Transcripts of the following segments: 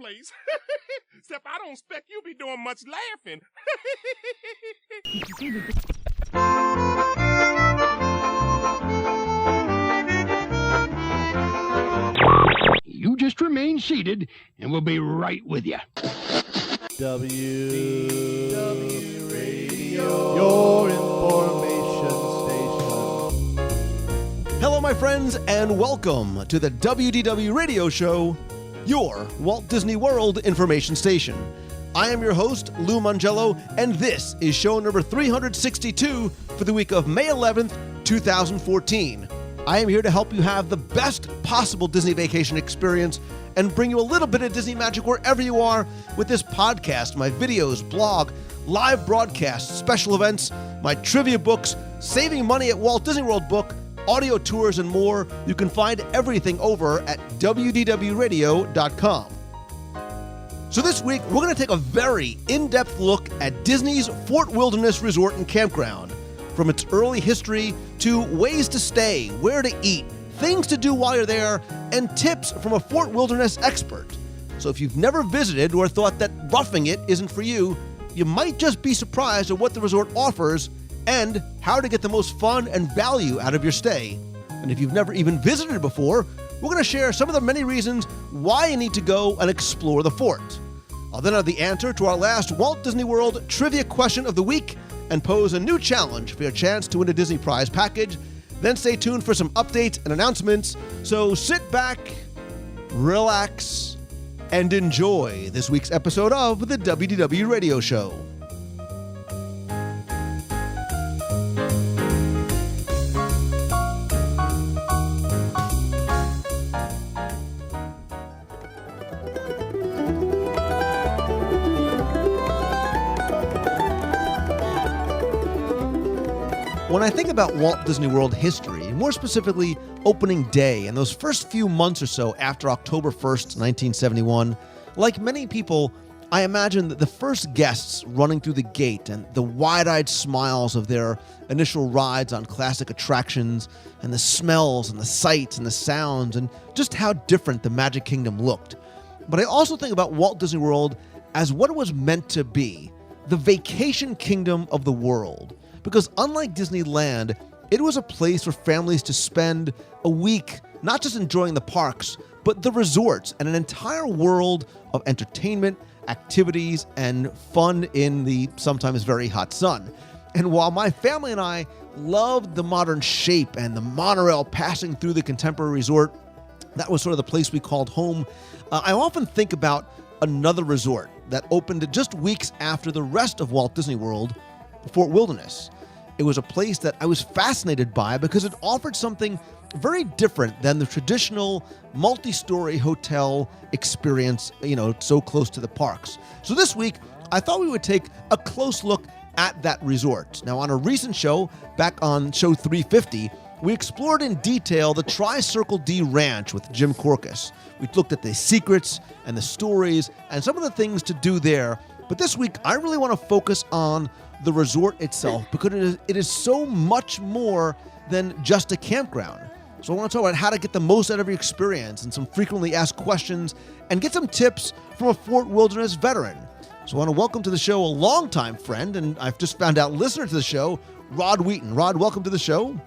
place. Except I don't expect you be doing much laughing. You just remain seated, and we'll be right with you. WDW Radio, your information station. Hello, my friends, and welcome to the WDW Radio Show, your Walt Disney World information station. I am your host, Lou Mangello, and this is show number 362 for the week of May 11th, 2014. I am here to help you have the best possible Disney vacation experience and bring you a little bit of Disney magic wherever you are with this podcast, my videos, blog, live broadcasts, special events, my trivia books, Saving Money at Walt Disney World book, audio tours, and more. You can find everything over at WDWRadio.com. So this week, we're going to take a very in-depth look at Disney's Fort Wilderness Resort and Campground. From its early history to ways to stay, where to eat, things to do while you're there, and tips from a Fort Wilderness expert. So if you've never visited or thought that roughing it isn't for you, you might just be surprised at what the resort offers and how to get the most fun and value out of your stay. And if you've never even visited before, we're going to share some of the many reasons why you need to go and explore the fort. I'll then have the answer to our last Walt Disney World trivia question of the week and pose a new challenge for your chance to win a Disney Prize package. Then stay tuned for some updates and announcements. So sit back, relax, and enjoy this week's episode of the WDW Radio Show. When I think about Walt Disney World history, more specifically opening day and those first few months or so after October 1st, 1971, like many people, I imagine that the first guests running through the gate and the wide-eyed smiles of their initial rides on classic attractions and the smells and the sights and the sounds and just how different the Magic Kingdom looked. But I also think about Walt Disney World as what it was meant to be, the vacation kingdom of the world. Because unlike Disneyland, it was a place for families to spend a week not just enjoying the parks, but the resorts and an entire world of entertainment, activities, and fun in the sometimes very hot sun. And while my family and I loved the modern shape and the monorail passing through the contemporary resort, that was sort of the place we called home, I often think about another resort that opened just weeks after the rest of Walt Disney World, Fort Wilderness. It was a place that I was fascinated by because it offered something very different than the traditional multi-story hotel experience, so close to the parks. So this week, I thought we would take a close look at that resort. Now, on a recent show, back on show 350, we explored in detail the Tri-Circle D Ranch with Jim Korkis. We looked at the secrets and the stories and some of the things to do there. But this week, I really want to focus on the resort itself because it is so much more than just a campground. So I want to talk about how to get the most out of your experience and some frequently asked questions and get some tips from a Fort Wilderness veteran. So I want to welcome to the show a longtime friend, and I've just found out listener to the show, Rod Wheaton. Rod, welcome to the show.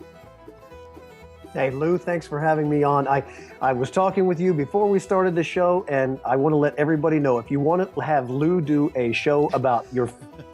Hey, Lou, thanks for having me on. I was talking with you before we started the show, and I want to let everybody know, if you want to have Lou do a show about your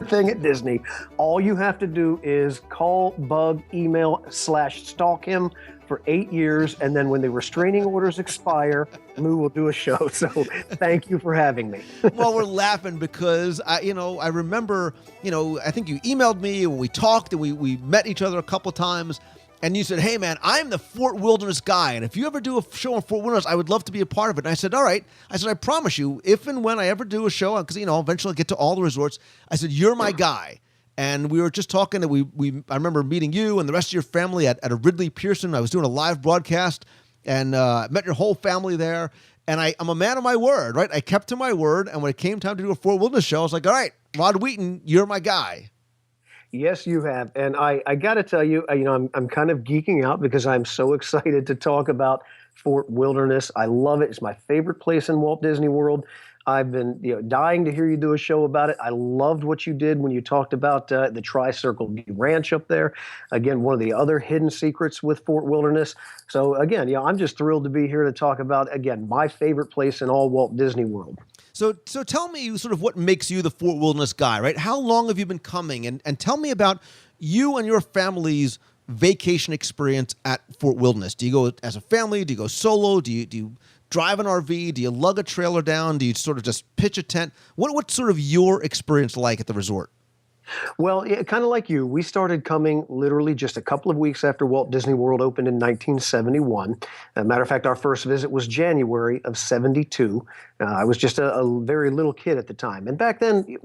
thing at Disney, all you have to do is call, bug, email, /stalk him for 8 years, and then when the restraining orders expire, Lou will do a show. So thank you for having me. Well, we're laughing because I remember, I think you emailed me and we talked and we met each other a couple times. And you said, hey, man, I'm the Fort Wilderness guy. And if you ever do a show on Fort Wilderness, I would love to be a part of it. And I said, all right. I said, I promise you, if and when I ever do a show, because, eventually I'll get to all the resorts. I said, you're my guy. And we were just talking. And I remember meeting you and the rest of your family at a Ridley Pearson. I was doing a live broadcast and met your whole family there. And I'm a man of my word, right? I kept to my word. And when it came time to do a Fort Wilderness show, I was like, all right, Rod Wheaton, you're my guy. Yes, you have. And I got to tell you, I'm kind of geeking out because I'm so excited to talk about Fort Wilderness. I love it. It's my favorite place in Walt Disney World. I've been, dying to hear you do a show about it. I loved what you did when you talked about the Tri-Circle D Ranch up there. Again, one of the other hidden secrets with Fort Wilderness. So again, I'm just thrilled to be here to talk about, again, my favorite place in all Walt Disney World. So tell me sort of what makes you the Fort Wilderness guy, right? How long have you been coming? And tell me about you and your family's vacation experience at Fort Wilderness. Do you go as a family? Do you go solo? Do you drive an RV? Do you lug a trailer down? Do you sort of just pitch a tent? What's sort of your experience like at the resort? Well, kind of like you, we started coming literally just a couple of weeks after Walt Disney World opened in 1971. As a matter of fact, our first visit was January of 72. I was just a very little kid at the time. And back then,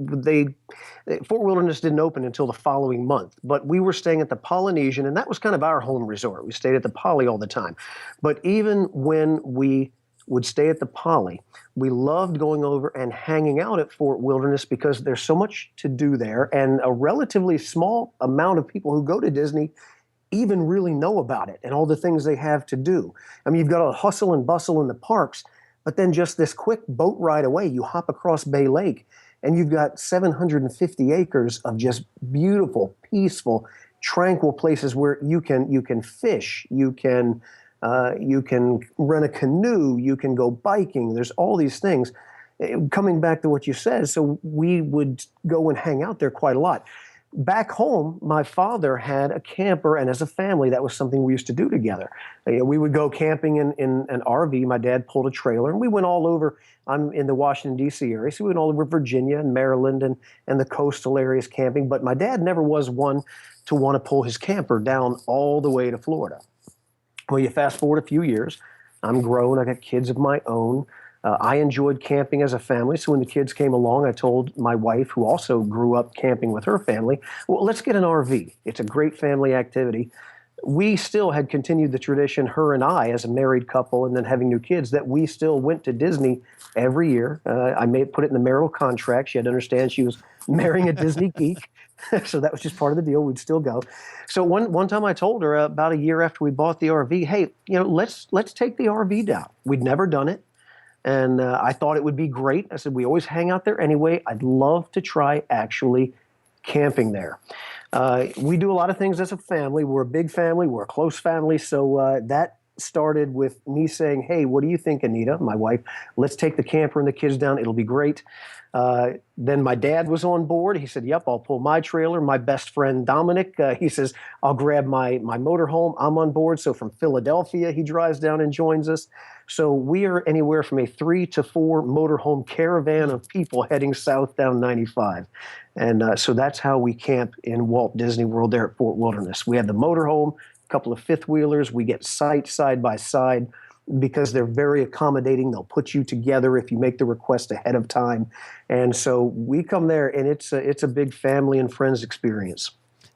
Fort Wilderness didn't open until the following month. But we were staying at the Polynesian, and that was kind of our home resort. We stayed at the Poly all the time. But even when we would stay at the Poly, we loved going over and hanging out at Fort Wilderness because there's so much to do there, and a relatively small amount of people who go to Disney even really know about it and all the things they have to do. I mean, you've got a hustle and bustle in the parks, but then just this quick boat ride away, you hop across Bay Lake, and you've got 750 acres of just beautiful, peaceful, tranquil places where you can fish, you can rent a canoe, you can go biking. There's all these things. Coming back to what you said, so we would go and hang out there quite a lot. Back home, my father had a camper, and as a family, that was something we used to do together. We would go camping in an RV. My dad pulled a trailer, and we went all over. I'm in the Washington, D.C. area, so we went all over Virginia and Maryland and the coastal areas camping. But my dad never was one to want to pull his camper down all the way to Florida. Well, you fast forward a few years. I'm grown. I got kids of my own. I enjoyed camping as a family. So when the kids came along, I told my wife, who also grew up camping with her family, well, let's get an RV. It's a great family activity. We still had continued the tradition, her and I, as a married couple and then having new kids, that we still went to Disney every year. I may put it in the marital contract. She had to understand she was marrying a Disney geek. So that was just part of the deal. We'd still go. So one time I told her about a year after we bought the RV, hey, let's take the RV down. We'd never done it. And I thought it would be great. I said, we always hang out there anyway. I'd love to try actually camping there. We do a lot of things as a family. We're a big family. We're a close family. So that started with me saying, hey, what do you think, Anita, my wife? Let's take the camper and the kids down. It'll be great. Then my dad was on board. He said, yep, I'll pull my trailer. My best friend, Dominic, he says, I'll grab my motorhome. I'm on board. So from Philadelphia, he drives down and joins us. So we are anywhere from a 3 to 4 motorhome caravan of people heading south down 95. And so that's how we camp in Walt Disney World there at Fort Wilderness. We have the motorhome, a couple of fifth wheelers. We get sites side by side because they're very accommodating. They'll put you together if you make the request ahead of time. And so we come there, and it's a big family and friends experience.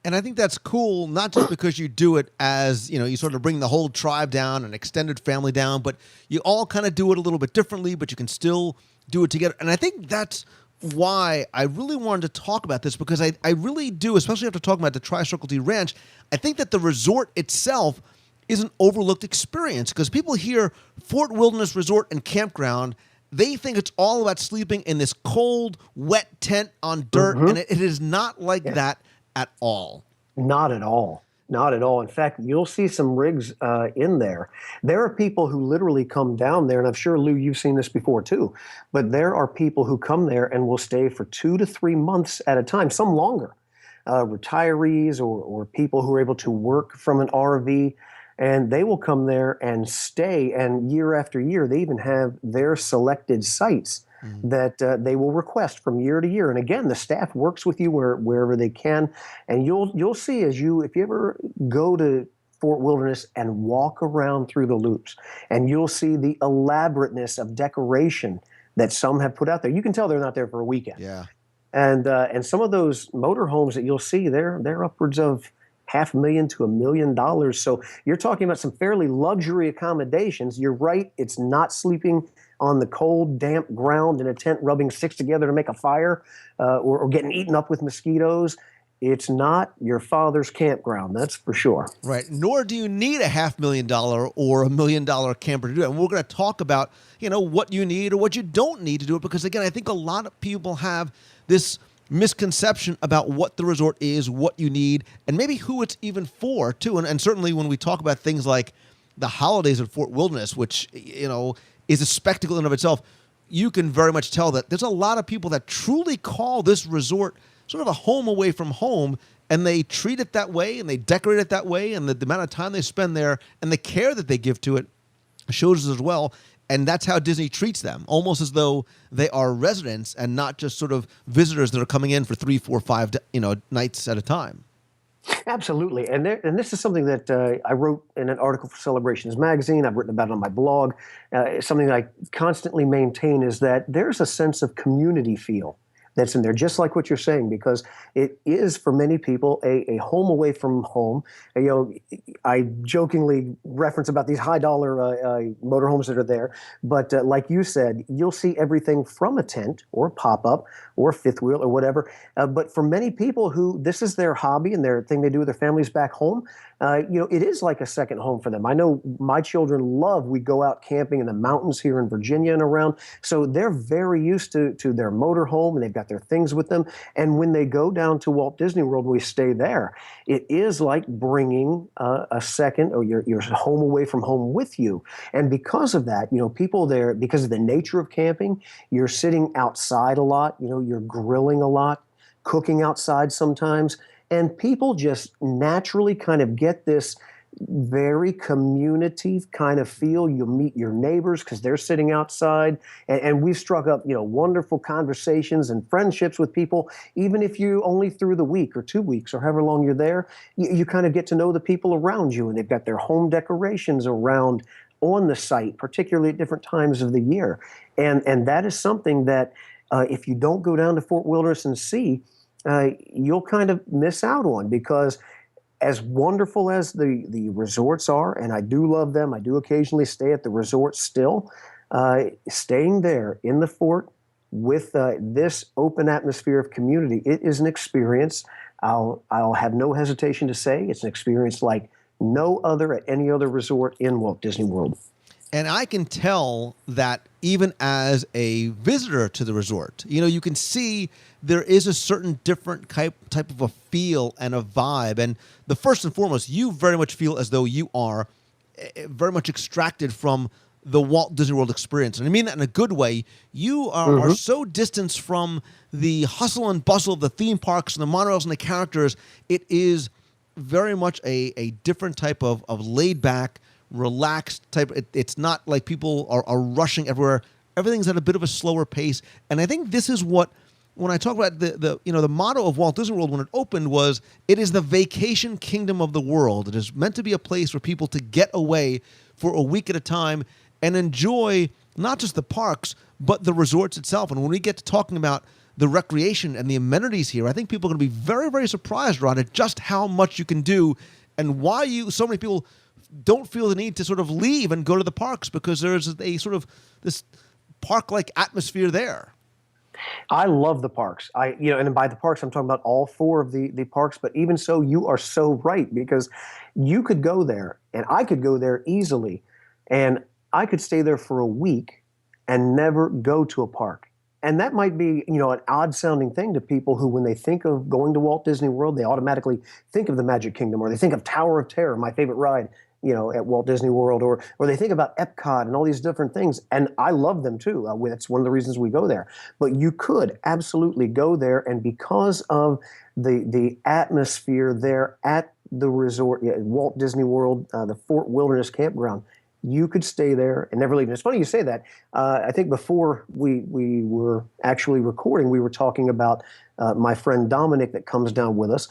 And I think that's cool, not just because you do it as, you sort of bring the whole tribe down, an extended family down, but you all kind of do it a little bit differently, but you can still do it together. And I think that's why I really wanted to talk about this, because I really do, especially after talking about the Tri-Circle D Ranch, I think that the resort itself is an overlooked experience, because people hear Fort Wilderness Resort and Campground, they think it's all about sleeping in this cold, wet tent on dirt, and it is not like that at all. Not at all. Not at all. In fact, you'll see some rigs in there. There are people who literally come down there, and I'm sure, Lou, you've seen this before too, but there are people who come there and will stay for 2 to 3 months at a time, some longer. Retirees or people who are able to work from an RV, and they will come there and stay, and year after year, they even have their selected sites that they will request from year to year. And again, the staff works with you wherever they can. And you'll see if you ever go to Fort Wilderness and walk around through the loops, and you'll see the elaborateness of decoration that some have put out there. You can tell they're not there for a weekend. Yeah. And some of those motorhomes that you'll see, they're upwards of $500,000 to $1 million. So you're talking about some fairly luxury accommodations. You're right. It's not sleeping on the cold, damp ground in a tent, rubbing sticks together to make a fire, or getting eaten up with mosquitoes. It's not your father's campground, that's for sure. Right. Nor do you need a $500,000 or $1,000,000 camper to do it. And we're going to talk about, what you need or what you don't need to do it. Because again, I think a lot of people have this misconception about what the resort is, what you need, and maybe who it's even for too. And certainly when we talk about things like the holidays at Fort Wilderness, which, is a spectacle in and of itself, you can very much tell that there's a lot of people that truly call this resort sort of a home away from home, and they treat it that way, and they decorate it that way, and the amount of time they spend there and the care that they give to it shows as well. And that's how Disney treats them, almost as though they are residents and not just sort of visitors that are coming in for 3, 4, 5, nights at a time. Absolutely. And this is something that I wrote in an article for Celebrations Magazine. I've written about it on my blog. Something that I constantly maintain is that there's a sense of community feel that's in there, just like what you're saying, because it is for many people a home away from home. I jokingly reference about these high dollar motorhomes that are there, but like you said, you'll see everything from a tent or pop up or fifth wheel or whatever. But for many people who this is their hobby and their thing they do with their families back home, it is like a second home for them. I know my children we go out camping in the mountains here in Virginia and around. So they're very used to their motorhome, and they've got their things with them. And when they go down to Walt Disney World, we stay there. It is like bringing a second or your home away from home with you. And because of that, people there, because of the nature of camping, you're sitting outside a lot, you're grilling a lot, cooking outside sometimes. And people just naturally kind of get this very community kind of feel. You'll meet your neighbors because they're sitting outside. And we've struck up, wonderful conversations and friendships with people, even if you only through the week or 2 weeks or however long you're there, you kind of get to know the people around you. And they've got their home decorations around on the site, particularly at different times of the year. And that is something that if you don't go down to Fort Wilderness and see, you'll kind of miss out on, because as wonderful as the resorts are, and I do love them, I do occasionally stay at the resort still, staying there in the fort with this open atmosphere of community, it is an experience. I'll have no hesitation to say it's an experience like no other at any other resort in Walt Disney World. And I can tell that even as a visitor to the resort, you can see there is a certain different type of a feel and a vibe. And the first and foremost, you very much feel as though you are very much extracted from the Walt Disney World experience. And I mean that in a good way. You are so distanced from the hustle and bustle of the theme parks and the monorails and the characters. It is very much a different type of laid back, relaxed type. It's not like people are rushing everywhere. Everything's at a bit of a slower pace. And I think this is what, when I talk about the motto of Walt Disney World when it opened was, it is the vacation kingdom of the world. It is meant to be a place for people to get away for a week at a time and enjoy not just the parks, but the resorts itself. And when we get to talking about the recreation and the amenities here, I think people are going to be very, very surprised, Ron, at just how much you can do and why so many people don't feel the need to sort of leave and go to the parks, because there's a sort of this park-like atmosphere there. I love the parks. And by the parks, I'm talking about all 4 of the parks. But even so, you are so right, because you could go there, and I could go there easily, and I could stay there for a week and never go to a park. And that might be, an odd-sounding thing to people who, when they think of going to Walt Disney World, they automatically think of the Magic Kingdom, or they think of Tower of Terror, my favorite ride, at Walt Disney World, or they think about Epcot and all these different things. And I love them too. It's one of the reasons we go there. But you could absolutely go there, and because of the atmosphere there at the resort, Walt Disney World, the Fort Wilderness Campground, you could stay there and never leave. And it's funny you say that. I think before we were actually recording, we were talking about my friend Dominic that comes down with us.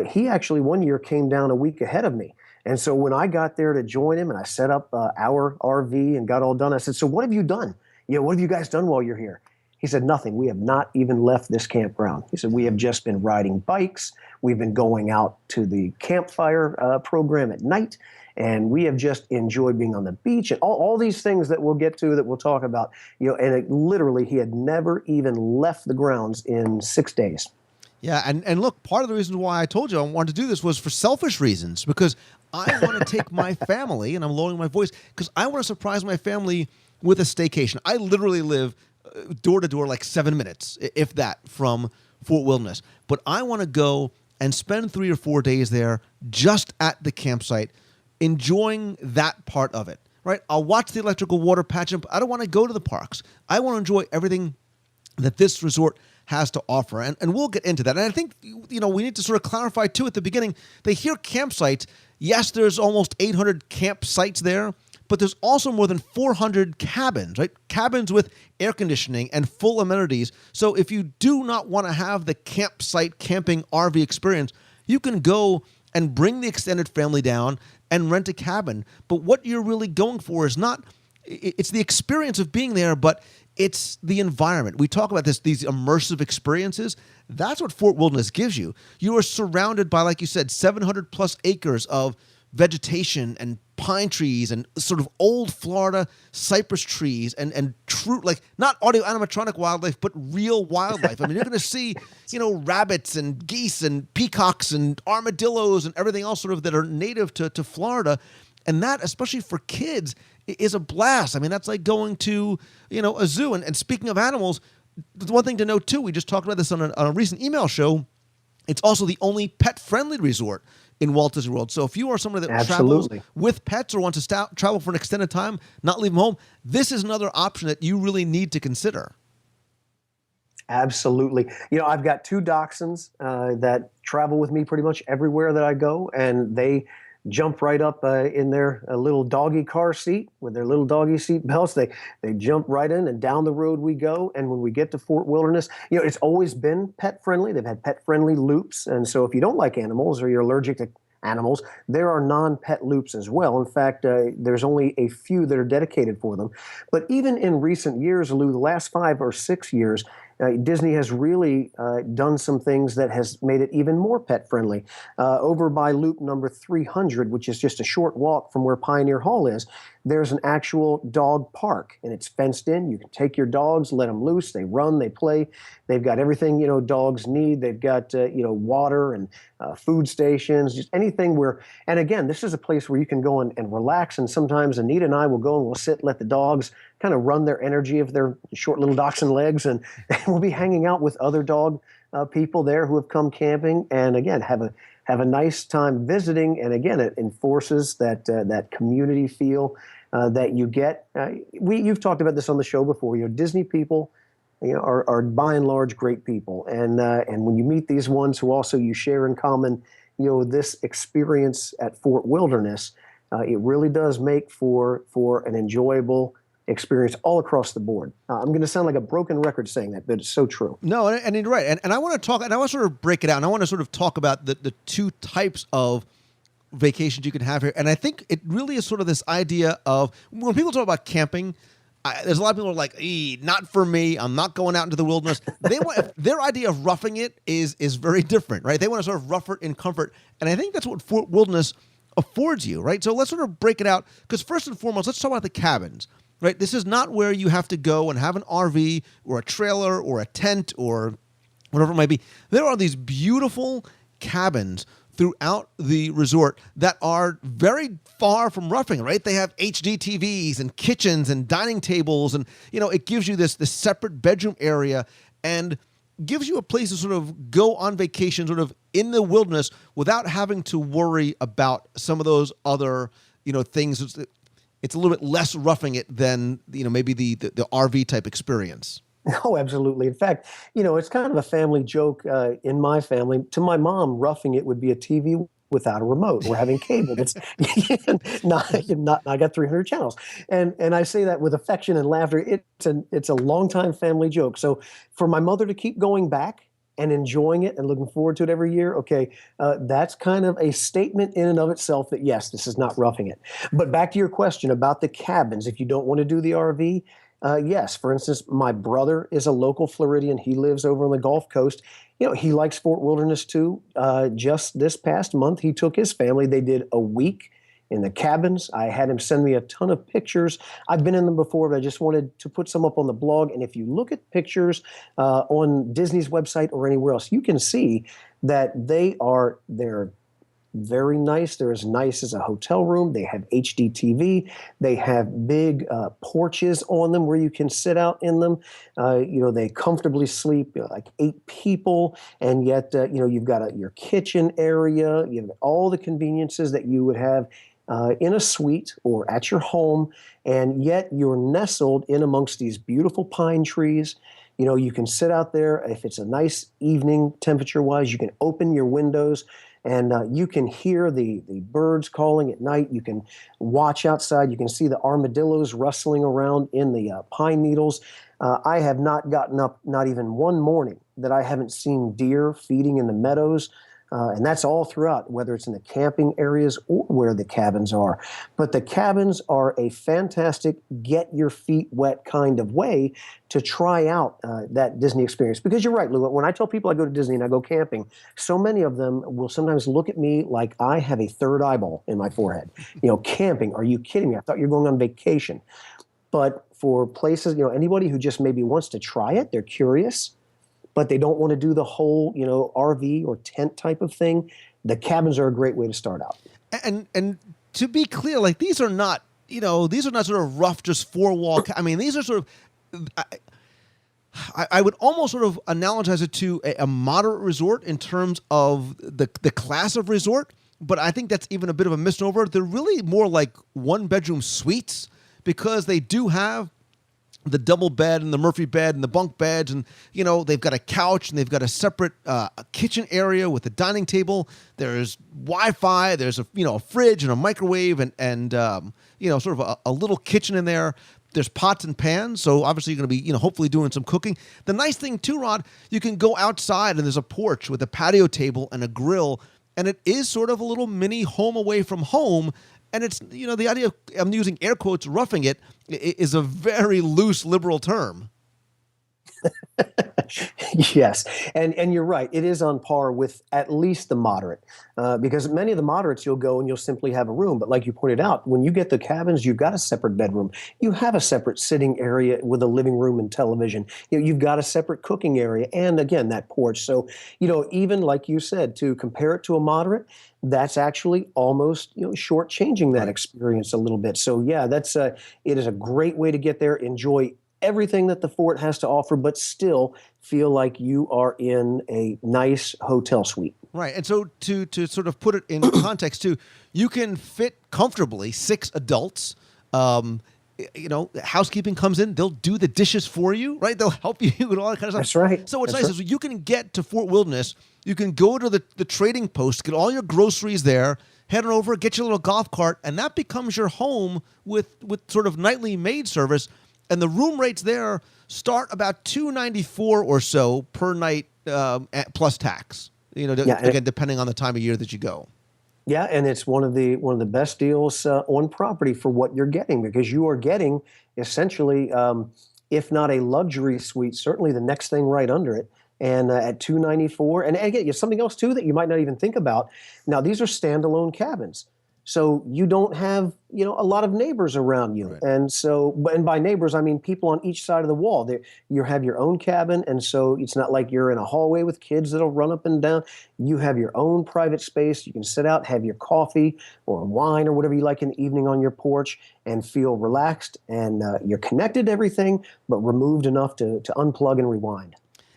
He actually one year came down a week ahead of me. And so when I got there to join him and I set up our RV and got all done, I said, "So what have you done? What have you guys done while you're here?" He said, "Nothing. We have not even left this campground." He said, "We have just been riding bikes. We've been going out to the campfire program at night. And we have just enjoyed being on the beach," and all these things that we'll get to, that we'll talk about. And literally, he had never even left the grounds in 6 days. Yeah, and look, part of the reason why I told you I wanted to do this was for selfish reasons, because I want to take my family, and I'm lowering my voice, because I want to surprise my family with a staycation. I literally live door to door, like 7 minutes, if that, from Fort Wilderness. But I want to go and spend 3 or 4 days there just at the campsite, enjoying that part of it, right? I'll watch the electrical water pageant, but I don't want to go to the parks. I want to enjoy everything that this resort has to offer. And we'll get into that. And I think, we need to sort of clarify, too, at the beginning, they hear campsites. Yes, there's almost 800 campsites there, but there's also more than 400 cabins, right? Cabins with air conditioning and full amenities. So if you do not want to have the campsite camping RV experience, you can go and bring the extended family down and rent a cabin. But what you're really going for is not, it's the experience of being there, but it's the environment. We talk about these immersive experiences. That's what Fort Wilderness gives you. You are surrounded by, like you said, 700 plus acres of vegetation and pine trees and sort of old Florida cypress trees and true, like not audio animatronic wildlife, but real wildlife. I mean, you're going to see, rabbits and geese and peacocks and armadillos and everything else sort of that are native to Florida. And that, especially for kids, is a blast. I mean, that's like going to, a zoo. And speaking of animals, the one thing to note, too, we just talked about this on a recent email show. It's also the only pet-friendly resort in Walt Disney World. So if you are somebody that travels with pets or wants to travel for an extended time, not leave them home, this is another option that you really need to consider. Absolutely. I've got 2 dachshunds that travel with me pretty much everywhere that I go, and they jump right up in their little doggy car seat with their little doggy seat belts. They jump right in, and down the road we go. And when we get to Fort Wilderness, it's always been pet friendly. They've had pet friendly loops. And so if you don't like animals or you're allergic to animals, there are non-pet loops as well. In fact, there's only a few that are dedicated for them. But even in recent years, Lou, the last 5 or 6 years, Disney has really done some things that has made it even more pet friendly. Over by loop number 300, which is just a short walk from where Pioneer Hall is, there's an actual dog park, and it's fenced in. You can take your dogs, let them loose. They run, they play. They've got everything, dogs need. They've got, water and food stations, just anything where, and again, this is a place where you can go and relax. And sometimes Anita and I will go and we'll sit, let the dogs kind of run their energy of their short little dachshund legs, and we'll be hanging out with other dog people there who have come camping, and again, have a nice time visiting. And again, it enforces that community feel that you get. You've talked about this on the show before. Disney people, are by and large great people, and when you meet these ones who also you share in common, this experience at Fort Wilderness, it really does make for an enjoyable experience all across the board. I'm going to sound like a broken record saying that, but it's so true. No, and you're right. And I want to talk, and I want to sort of break it out, and I want to sort of talk about the 2 types of vacations you can have here. And I think it really is sort of this idea of, when people talk about camping, there's a lot of people who are like, not for me. I'm not going out into the wilderness. Their idea of roughing it is very different, right? They want to sort of rough it in comfort. And I think that's what Fort Wilderness affords you, right? So let's sort of break it out, because first and foremost, let's talk about the cabins. Right, this is not where you have to go and have an RV or a trailer or a tent or whatever it might be. There are these beautiful cabins throughout the resort that are very far from roughing, right? They have HD TVs and kitchens and dining tables, and it gives you this separate bedroom area and gives you a place to sort of go on vacation sort of in the wilderness without having to worry about some of those other things. It's a little bit less roughing it than maybe the RV type experience. Oh, absolutely. In fact, it's kind of a family joke in my family. To my mom, roughing it would be a TV without a remote. We're having cable. It's not. I got 300 channels, and I say that with affection and laughter. It's a longtime family joke. So for my mother to keep going back and enjoying it and looking forward to it every year, okay, that's kind of a statement in and of itself that, yes, this is not roughing it. But back to your question about the cabins, if you don't want to do the RV, yes. For instance, my brother is a local Floridian. He lives over on the Gulf Coast. He likes Fort Wilderness too. Just this past month, he took his family. They did a week in the cabins. I had him send me a ton of pictures. I've been in them before, but I just wanted to put some up on the blog. And if you look at pictures on Disney's website or anywhere else, you can see that they're very nice. They're as nice as a hotel room. They have HD TV. They have big porches on them where you can sit out in them. They comfortably sleep like 8 people, and yet you've got your kitchen area. You have all the conveniences that you would have in a suite or at your home, and yet you're nestled in amongst these beautiful pine trees. You can sit out there. If it's a nice evening temperature-wise, you can open your windows, and you can hear the birds calling at night. You can watch outside. You can see the armadillos rustling around in the pine needles. I have not gotten up, not even one morning, that I haven't seen deer feeding in the meadows. And that's all throughout, whether it's in the camping areas or where the cabins are. But the cabins are a fantastic get your feet wet kind of way to try out that Disney experience. Because you're right, Lou, when I tell people I go to Disney and I go camping, so many of them will sometimes look at me like I have a third eyeball in my forehead. Camping, are you kidding me? I thought you were going on vacation. But for places, anybody who just maybe wants to try it, they're curious, but they don't want to do the whole, RV or tent type of thing, the cabins are a great way to start out. And to be clear, like these are not sort of rough, just 4-wall. I mean, these are sort of. I would almost sort of analogize it to a moderate resort in terms of the class of resort, but I think that's even a bit of a misnomer. They're really more like 1-bedroom suites because they do have the double bed and the Murphy bed and the bunk beds, and they've got a couch and they've got a separate kitchen area with a dining table. There's Wi-Fi. There's a fridge and a microwave and sort of a little kitchen in there. There's pots and pans, so obviously you're going to be hopefully doing some cooking. The nice thing too, Rod, you can go outside and there's a porch with a patio table and a grill, and it is sort of a little mini home away from home. And it's, the idea of, I'm using air quotes, roughing it, is a very loose liberal term. Yes. And you're right. It is on par with at least the moderate, because many of the moderates you'll go and you'll simply have a room. But like you pointed out, when you get the cabins, you've got a separate bedroom. You have a separate sitting area with a living room and television. You've got a separate cooking area. And again, that porch. So, even like you said, to compare it to a moderate, that's actually almost shortchanging that experience a little bit. So yeah, it is a great way to get there, enjoy everything that the fort has to offer, but still feel like you are in a nice hotel suite. Right. And so to sort of put it in context too, you can fit comfortably 6 adults. Housekeeping comes in, they'll do the dishes for you, right? They'll help you with all that kind of stuff. That's right. So what's nice is you can get to Fort Wilderness, you can go to the trading post, get all your groceries there, head on over, get your little golf cart, and that becomes your home with sort of nightly maid service. And the room rates there start about $294 or so per night, plus tax. Again, depending on the time of year that you go. Yeah, and it's one of the best deals on property for what you're getting, because you are getting essentially, if not a luxury suite, certainly the next thing right under it. And at $294, and again, something else too that you might not even think about. Now, these are standalone cabins. So you don't have, a lot of neighbors around you. Right. And by neighbors, I mean people on each side of the wall. You have your own cabin, and so it's not like you're in a hallway with kids that'll run up and down. You have your own private space. You can sit out, have your coffee or wine or whatever you like in the evening on your porch and feel relaxed, and you're connected to everything, but removed enough to unplug and rewind.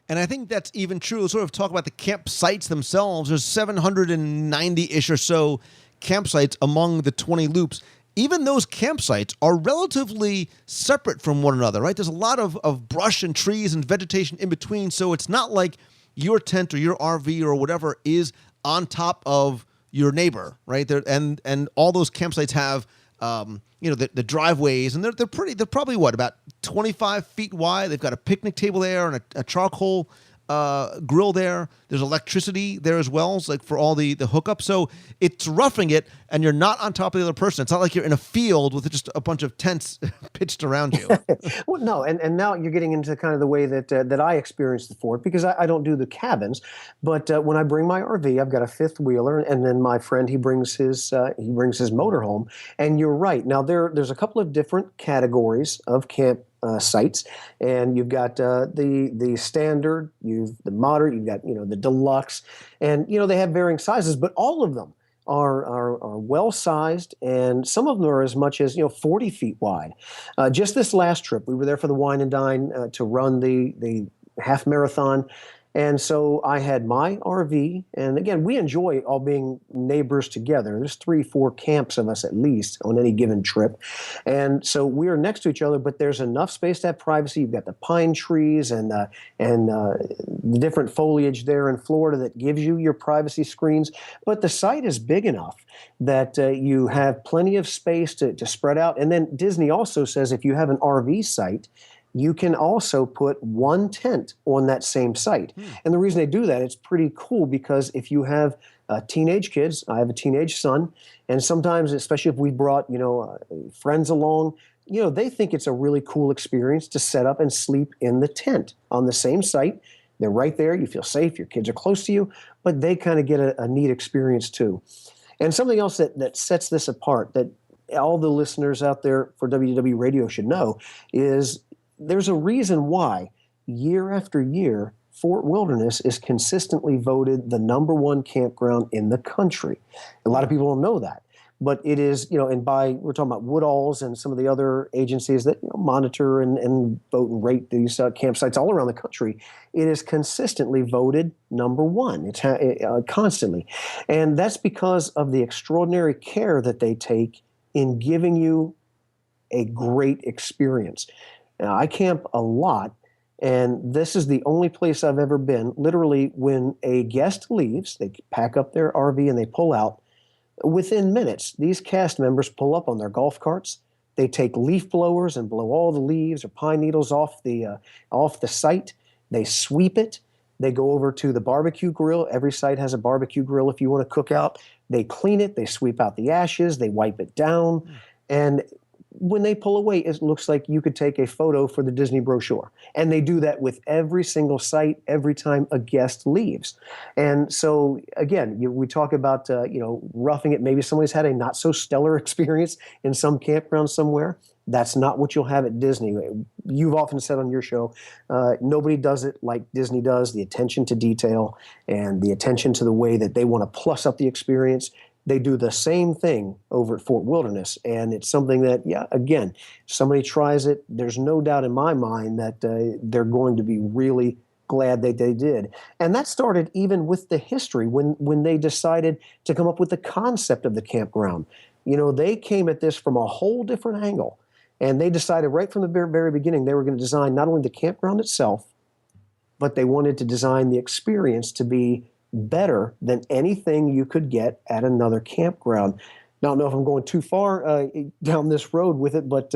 And I think that's even true. We'll sort of talk about the campsites themselves. There's 790-ish or so campsites among the 20 loops. Even those campsites are relatively separate from one another, right? There's a lot of brush and trees and vegetation in between, so it's not like your tent or your RV or whatever is on top of your neighbor, right? And all those campsites have the driveways, and they're probably about 25 feet wide. They've got a picnic table there and a charcoal grill there. There's electricity there as well, it's like for all the hookups. So it's roughing it, and you're not on top of the other person. It's not like you're in a field with just a bunch of tents pitched around you. Well, no, and now you're getting into kind of the way that I experience the Fort, because I don't do the cabins, but when I bring my RV, I've got a fifth wheeler, and then my friend he brings his motorhome. And you're right. Now there's a couple of different categories of camp sites, and you've got the standard, you've the moderate, you've got the deluxe, and they have varying sizes, but all of them are well sized, and some of them are as much as 40 feet wide. Just this last trip, we were there for the Wine and Dine to run the half marathon. And so I had my RV, and again, we enjoy all being neighbors together. There's 3-4 camps of us at least on any given trip. And so we're next to each other, but there's enough space to have privacy. You've got the pine trees and the different foliage there in Florida that gives you your privacy screens. But the site is big enough that you have plenty of space to spread out. And then Disney also says if you have an RV site, you can also put one tent on that same site. And the reason they do that, it's pretty cool, because if you have teenage kids, I have a teenage son, and sometimes, especially if we brought, friends along, they think it's a really cool experience to set up and sleep in the tent on the same site. They're right there. You feel safe. Your kids are close to you, but they kind of get a neat experience too. And something else that sets this apart that all the listeners out there for WDW Radio should know is there's a reason why year after year Fort Wilderness is consistently voted the #1 campground in the country. A lot of people don't know that, but it is, and we're talking about Woodall's and some of the other agencies that monitor and vote and rate these campsites all around the country. It is consistently voted #1. It's constantly, and that's because of the extraordinary care that they take in giving you a great experience. Now, I camp a lot, and this is the only place I've ever been. Literally, when a guest leaves, they pack up their RV and they pull out. Within minutes, these cast members pull up on their golf carts. They take leaf blowers and blow all the leaves or pine needles off the site. They sweep it. They go over to the barbecue grill. Every site has a barbecue grill if you want to cook out. They clean it. They sweep out the ashes. They wipe it down. And when they pull away, it looks like you could take a photo for the Disney brochure. And they do that with every single site every time a guest leaves. And so, again, we talk about, roughing it. Maybe somebody's had a not so stellar experience in some campground somewhere. That's not what you'll have at Disney. You've often said on your show, nobody does it like Disney does, the attention to detail and the attention to the way that they want to plus up the experience. They do the same thing over at Fort Wilderness, and it's something that, again, if somebody tries it, there's no doubt in my mind that they're going to be really glad that they did. And that started even with the history when they decided to come up with the concept of the campground. They came at this from a whole different angle, and they decided right from the very beginning they were going to design not only the campground itself, but they wanted to design the experience to be better than anything you could get at another campground. Now, I don't know if I'm going too far down this road with it, but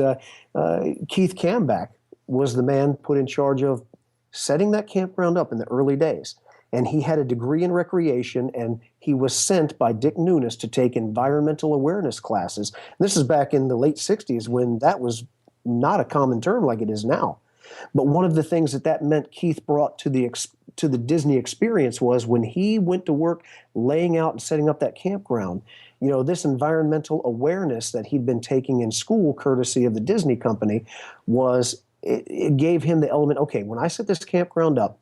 Keith Camback was the man put in charge of setting that campground up in the early days. And he had a degree in recreation, and he was sent by Dick Nunes to take environmental awareness classes. This is back in the late 60s when that was not a common term like it is now. But one of the things that meant Keith brought to the Disney experience was when he went to work laying out and setting up that campground, this environmental awareness that he'd been taking in school courtesy of the Disney company it gave him the element, okay, when I set this campground up,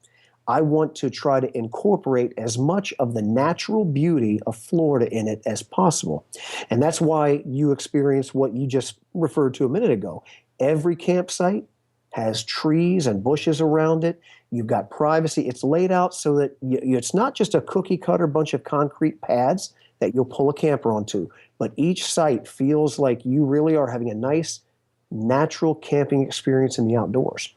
I want to try to incorporate as much of the natural beauty of Florida in it as possible. And that's why you experienced what you just referred to a minute ago. Every campsite has trees and bushes around it. You've got privacy. It's laid out so that it's not just a cookie cutter bunch of concrete pads that you'll pull a camper onto, but each site feels like you really are having a nice, natural camping experience in the outdoors.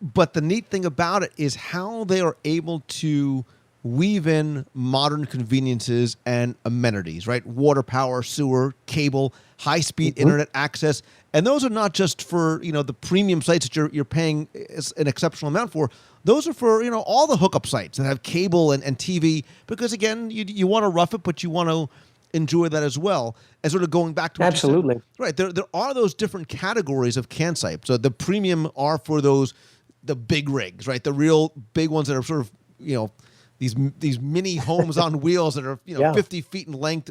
But the neat thing about it is how they are able to weave in modern conveniences and amenities, right? Water, power, sewer, cable, high-speed internet access. And those are not just for, the premium sites that you're paying an exceptional amount for. those are for, all the hookup sites that have cable and TV, because again, you want to rough it, but you want to enjoy that as well. As sort of going back to what Absolutely. you said, right? There are those different categories of campsites. So the premium are for the big rigs, right? The real big ones that are sort of, these mini homes on wheels that are 50 feet in length.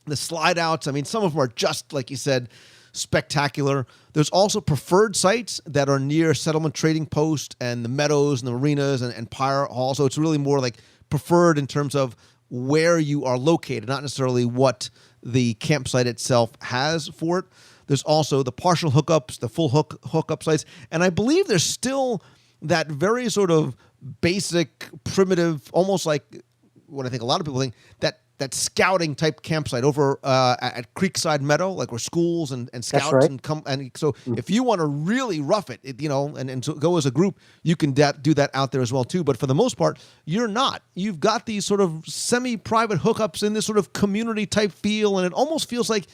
The slide outs, I mean, some of them are just, like you said, spectacular. There's also preferred sites that are near settlement trading post and the meadows and the marinas and pirate hall. So it's really more like preferred in terms of where you are located, not necessarily what the campsite itself has for it. There's also the partial hookups, the full hookup sites. And I believe there's still that very sort of basic, primitive, almost like what I think a lot of people think, that scouting type campsite over at Creekside Meadow, like where schools and scouts right. and come. And so if you want to really rough it, and so go as a group, you can do that out there as well too. But for the most part, you're not. You've got these sort of semi-private hookups in this sort of community type feel, and it almost feels like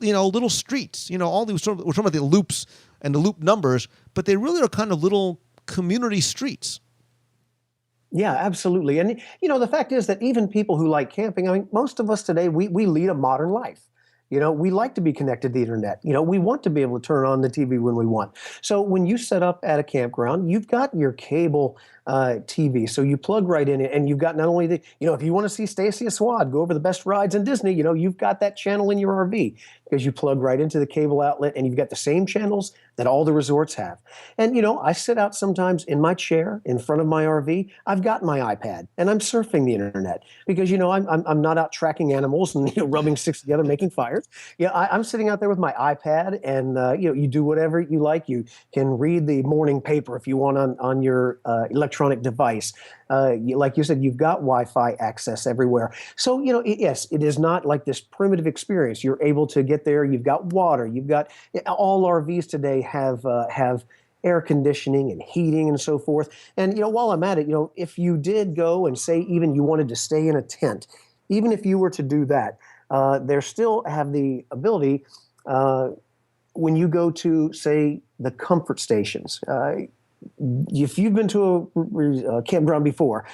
little streets. All these we're talking about the loops and the loop numbers, but they really are kind of little community streets. Yeah, absolutely. And, the fact is that even people who like camping, I mean, most of us today, we lead a modern life. We like to be connected to the internet. We want to be able to turn on the TV when we want. So when you set up at a campground, you've got your cable TV. So you plug right in it, and you've got not only if you want to see Stacia Swad go over the best rides in Disney, you've got that channel in your RV because you plug right into the cable outlet, and you've got the same channels that all the resorts have. And, I sit out sometimes in my chair in front of my RV. I've got my iPad and I'm surfing the internet because, I'm not out tracking animals and, rubbing sticks together, making fires. I'm sitting out there with my iPad, and, you do whatever you like. You can read the morning paper if you want on your electronic device. Like you said, you've got Wi-Fi access everywhere. So, yes, it is not like this primitive experience. You're able to get there. You've got water. You've got all RVs today have air conditioning and heating and so forth. And, while I'm at it, if you did go and say even you wanted to stay in a tent, even if you were to do that, there still have the ability when you go to, say, the comfort stations. If you've been to a campground before,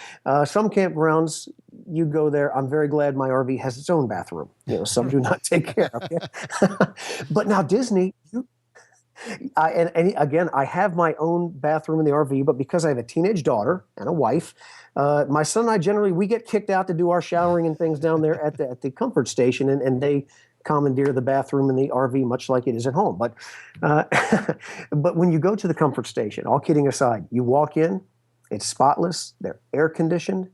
some campgrounds, you go there. I'm very glad my RV has its own bathroom. Some do not take care of it. But now Disney, and again, I have my own bathroom in the RV, but because I have a teenage daughter and a wife, my son and I we get kicked out to do our showering and things down there at the comfort station, and they commandeer the bathroom in the RV, much like it is at home. But but when you go to the comfort station, all kidding aside, you walk in, it's spotless, they're air conditioned,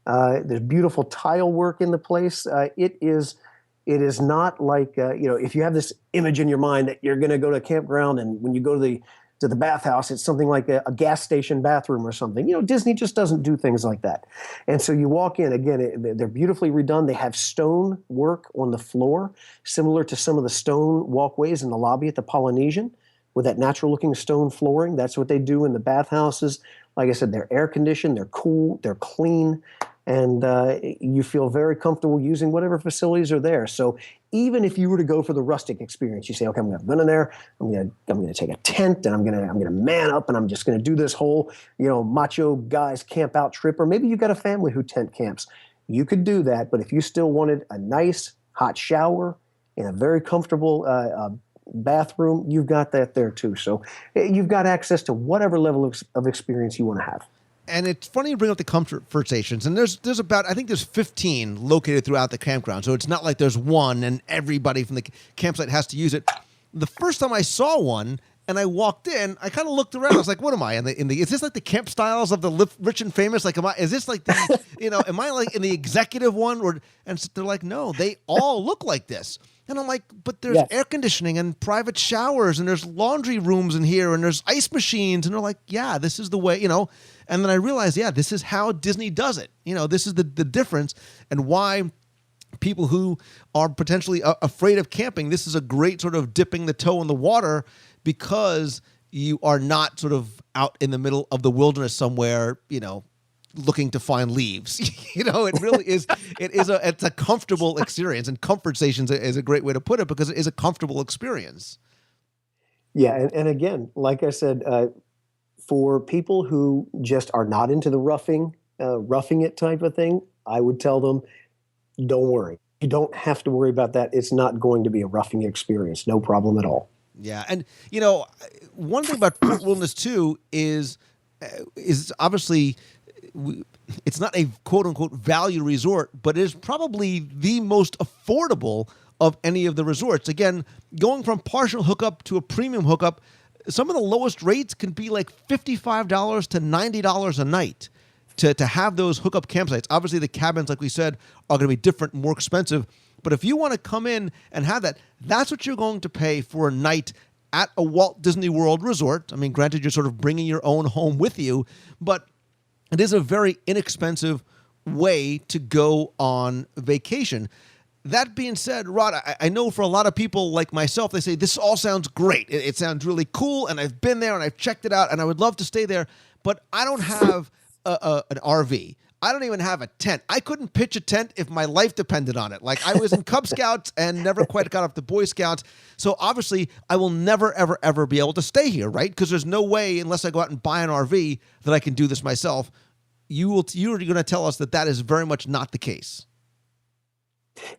there's beautiful tile work in the place. It is not like if you have this image in your mind that you're going to go to a campground, and when you go to the bathhouse, it's something like a gas station bathroom or something. Disney just doesn't do things like that. And so you walk in, again, they're beautifully redone. They have stone work on the floor, similar to some of the stone walkways in the lobby at the Polynesian with that natural looking stone flooring. That's what they do in the bathhouses. Like I said, they're air conditioned, they're cool, they're clean, and you feel very comfortable using whatever facilities are there. So even if you were to go for the rustic experience, you say, okay, I'm going to go in there, I'm going to take a tent, and I'm going to man up, and I'm just going to do this whole, macho guys camp out trip. Or maybe you've got a family who tent camps. You could do that, but if you still wanted a nice hot shower in a very comfortable bathroom, you've got that there too. So you've got access to whatever level of experience you want to have. And it's funny you bring up the comfort stations, and there's about, I think there's 15 located throughout the campground. So it's not like there's one and everybody from the campsite has to use it. The first time I saw one and I walked in, I kind of looked around. I was like, what am I in the is this like the camp styles of the rich and famous? Like, is this like the, am I like in the executive one? And so they're like, no, they all look like this. And I'm like, but there's air conditioning and private showers, and there's laundry rooms in here, and there's ice machines. And they're like, yeah, this is the way, And then I realized, this is how Disney does it. This is the difference, and why people who are potentially afraid of camping, this is a great sort of dipping the toe in the water, because you are not sort of out in the middle of the wilderness somewhere, looking to find leaves. It really is. It's a comfortable experience, and comfort stations is a great way to put it, because it is a comfortable experience. Yeah, and again, like I said, for people who just are not into the roughing it type of thing, I would tell them, don't worry. You don't have to worry about that. It's not going to be a roughing experience. No problem at all. Yeah, and one thing about Port Wilderness too is obviously it's not a quote unquote value resort, but it is probably the most affordable of any of the resorts. Again, going from partial hookup to a premium hookup, some of the lowest rates can be like $55 to $90 a night to have those hookup campsites. Obviously, the cabins, like we said, are going to be different, more expensive. But if you want to come in and have that, that's what you're going to pay for a night at a Walt Disney World resort. I mean, granted, you're sort of bringing your own home with you, but it is a very inexpensive way to go on vacation. That being said, Rod, I know for a lot of people like myself, they say, this all sounds great. It sounds really cool, and I've been there, and I've checked it out, and I would love to stay there, but I don't have an RV. I don't even have a tent. I couldn't pitch a tent if my life depended on it. Like, I was in Cub Scouts and never quite got off the Boy Scouts. So obviously, I will never, ever, ever be able to stay here, right? Because there's no way, unless I go out and buy an RV, that I can do this myself. You're going to tell us that is very much not the case.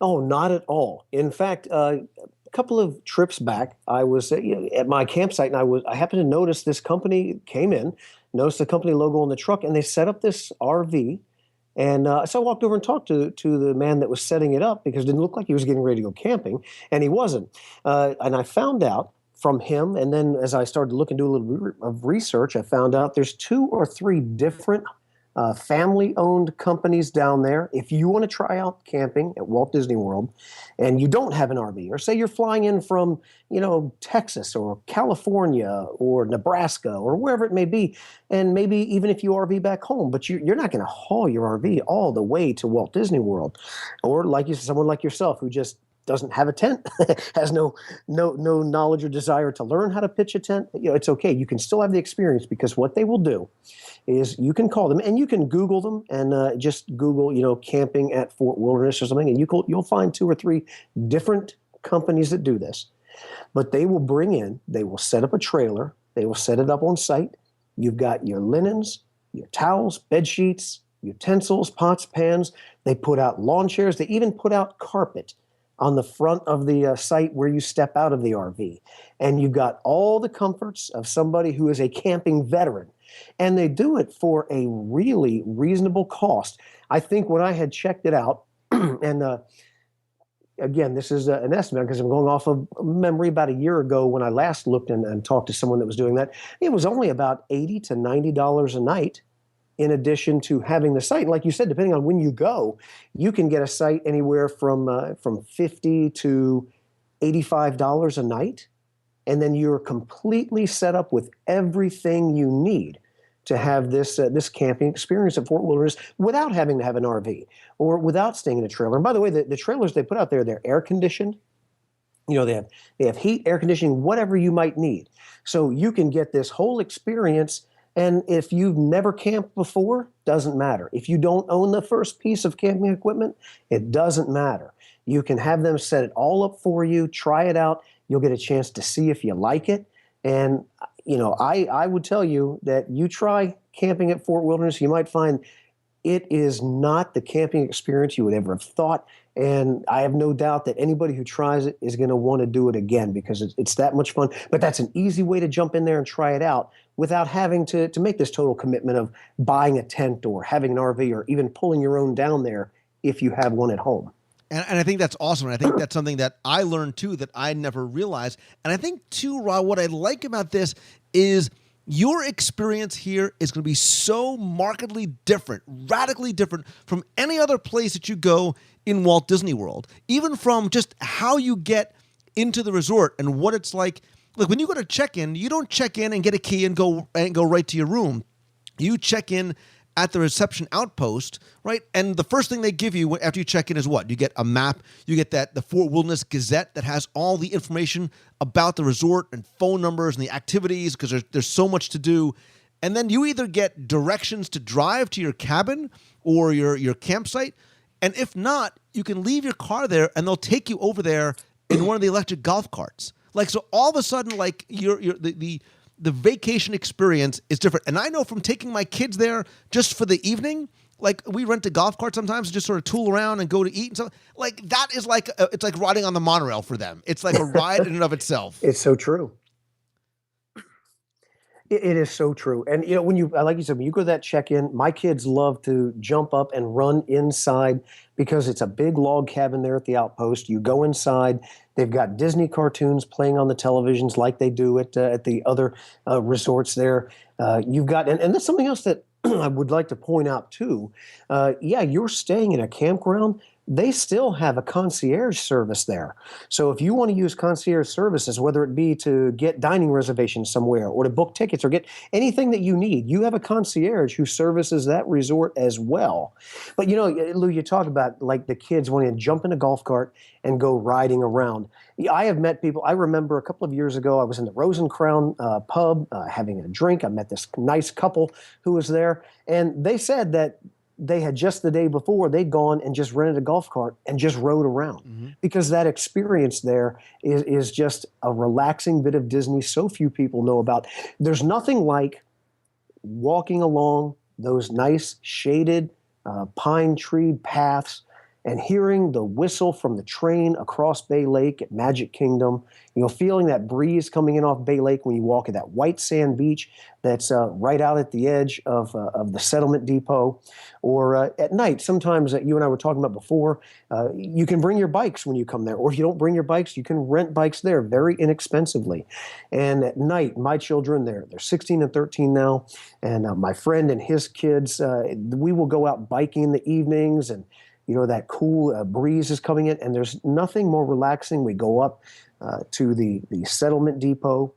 Oh, not at all. In fact, a couple of trips back, I was at my campsite, and I happened to notice this company came in, noticed the company logo on the truck, and they set up this RV. And so I walked over and talked to the man that was setting it up, because it didn't look like he was getting ready to go camping, and he wasn't. And I found out from him, and then as I started to look and do a little bit of research, I found out there's 2 or 3 different family-owned companies down there. If you want to try out camping at Walt Disney World and you don't have an RV, or say you're flying in from, Texas or California or Nebraska or wherever it may be, and maybe even if you RV back home, but you're not going to haul your RV all the way to Walt Disney World. Or like someone like yourself who just doesn't have a tent, has no knowledge or desire to learn how to pitch a tent, it's okay. You can still have the experience, because what they will do is you can call them, and you can Google them, and just Google, camping at Fort Wilderness or something, and you'll find 2 or 3 different companies that do this. But they will set up a trailer, they will set it up on site. You've got your linens, your towels, bed sheets, utensils, pots, pans. They put out lawn chairs. They even put out carpet on the front of the site where you step out of the RV. And you've got all the comforts of somebody who is a camping veteran. And they do it for a really reasonable cost. I think when I had checked it out, and again, this is an estimate because I'm going off of memory, about a year ago when I last looked and talked to someone that was doing that, it was only about $80 to $90 a night, in addition to having the site. And like you said, depending on when you go, you can get a site anywhere from $50 to $85 a night. And then you're completely set up with everything you need to have this camping experience at Fort Wilderness without having to have an RV or without staying in a trailer. And by the way, the trailers they put out there, they're air conditioned. They have heat, air conditioning, whatever you might need. So you can get this whole experience. And if you've never camped before, doesn't matter. If you don't own the first piece of camping equipment, it doesn't matter. You can have them set it all up for you, try it out. You'll get a chance to see if you like it. And, I would tell you that you try camping at Fort Wilderness, you might find it is not the camping experience you would ever have thought. And I have no doubt that anybody who tries it is going to want to do it again, because it's that much fun. But that's an easy way to jump in there and try it out without having to make this total commitment of buying a tent or having an RV or even pulling your own down there if you have one at home. And I think that's awesome. And I think that's something that I learned too that I never realized. And I think too, Rod, what I like about this is your experience here is going to be so markedly different, radically different from any other place that you go in Walt Disney World, even from just how you get into the resort and what it's like. Look, when you go to check-in, you don't check in and get a key and go right to your room. You check in at the reception outpost, right? And the first thing they give you after you check in is what? You get a map. You get the Fort Wilderness Gazette that has all the information about the resort and phone numbers and the activities, because there's so much to do. And then you either get directions to drive to your cabin or your campsite. And if not, you can leave your car there and they'll take you over there in one of the electric golf carts. Like, so all of a sudden, like the the vacation experience is different. And I know from taking my kids there just for the evening, like we rent a golf cart sometimes and just sort of tool around and go to eat and stuff. Like that is like, it's like riding on the monorail for them. It's like a ride in and of itself. It's so true. It is so true. And, when like you said, when you go to that check-in, my kids love to jump up and run inside because it's a big log cabin there at the outpost. You go inside, they've got Disney cartoons playing on the televisions like they do at the other resorts there. You've got, and that's something else that I would like to point out too. You're staying in a campground. They still have a concierge service there. So if you want to use concierge services, whether it be to get dining reservations somewhere or to book tickets or get anything that you need, you have a concierge who services that resort as well. But, Lou, you talk about like the kids wanting to jump in a golf cart and go riding around. I have met people. I remember a couple of years ago, I was in the Rose and Crown pub having a drink. I met this nice couple who was there, and they said that they had just the day before, they'd gone and just rented a golf cart and just rode around because that experience there is just a relaxing bit of Disney so few people know about. There's nothing like walking along those nice shaded pine tree paths and hearing the whistle from the train across Bay Lake at Magic Kingdom, feeling that breeze coming in off Bay Lake when you walk at that white sand beach that's right out at the edge of the settlement depot. Or at night, sometimes you and I were talking about before, you can bring your bikes when you come there. Or if you don't bring your bikes, you can rent bikes there very inexpensively. And at night, my children, they're 16 and 13 now, and my friend and his kids, we will go out biking in the evenings, and that cool breeze is coming in, and there's nothing more relaxing. We go up to the settlement depot,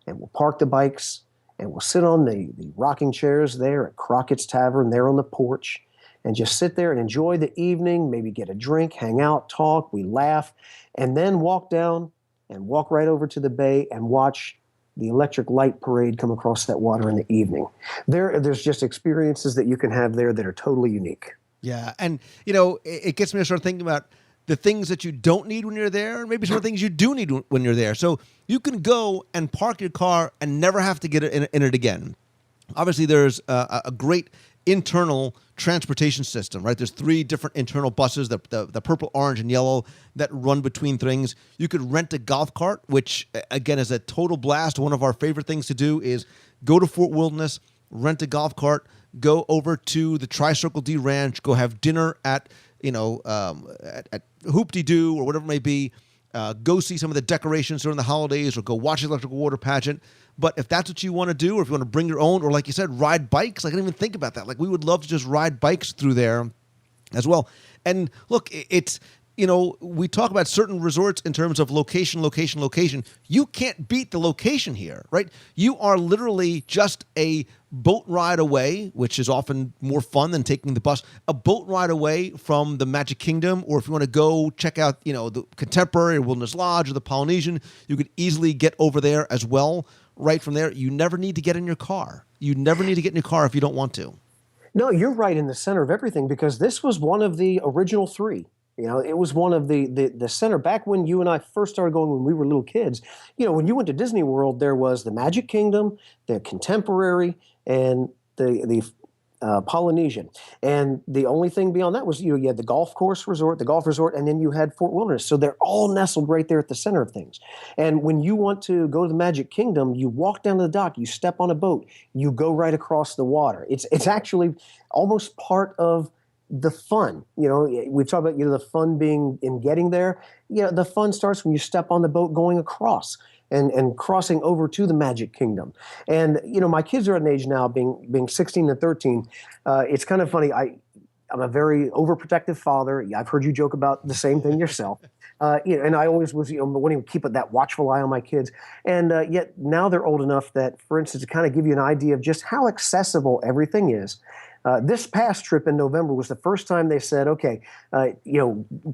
and we'll park the bikes, and we'll sit on the rocking chairs there at Crockett's Tavern there on the porch, and just sit there and enjoy the evening, maybe get a drink, hang out, talk, we laugh, and then walk down and walk right over to the bay and watch the electric light parade come across that water in the evening. There's just experiences that you can have there that are totally unique. Yeah, and it gets me to start thinking about the things that you don't need when you're there, and maybe some of the things you do need when you're there. So you can go and park your car and never have to get in it again. Obviously, there's a great internal transportation system, right? There's 3 different internal buses, the purple, orange, and yellow, that run between things. You could rent a golf cart, which, again, is a total blast. One of our favorite things to do is go to Fort Wilderness, rent a golf cart, go over to the Tri-Circle D Ranch, go have dinner at Hoop-de-Doo or whatever it may be, go see some of the decorations during the holidays, or go watch the electrical water pageant. But if that's what you want to do, or if you want to bring your own, or like you said, ride bikes, I didn't even think about that. Like, we would love to just ride bikes through there as well. And look, it's, we talk about certain resorts in terms of location. You can't beat the location here, right? You are literally just a boat ride away, which is often more fun than taking the bus, a boat ride away from the Magic Kingdom. Or if you want to go check out, the Contemporary or Wilderness Lodge or the Polynesian, you could easily get over there as well. Right from there, you never need to get in your car. You never need to get in your car if you don't want to. No, you're right in the center of everything, because this was one of the original 3. It was one of the center. Back when you and I first started going when we were little kids, when you went to Disney World, there was the Magic Kingdom, the Contemporary, and the Polynesian. And the only thing beyond that was, you had the golf resort, and then you had Fort Wilderness. So they're all nestled right there at the center of things. And when you want to go to the Magic Kingdom, you walk down to the dock, you step on a boat, you go right across the water. It's actually almost part of the fun. We've talked about, the fun being in getting there. The fun starts when you step on the boat going across and crossing over to the Magic Kingdom. And, my kids are at an age now, being 16 and 13. It's kind of funny. I'm a very overprotective father. I've heard you joke about the same thing yourself. And I always was, wanting to keep that watchful eye on my kids. And yet now they're old enough that, for instance, to kind of give you an idea of just how accessible everything is. This past trip in November was the first time they said, okay,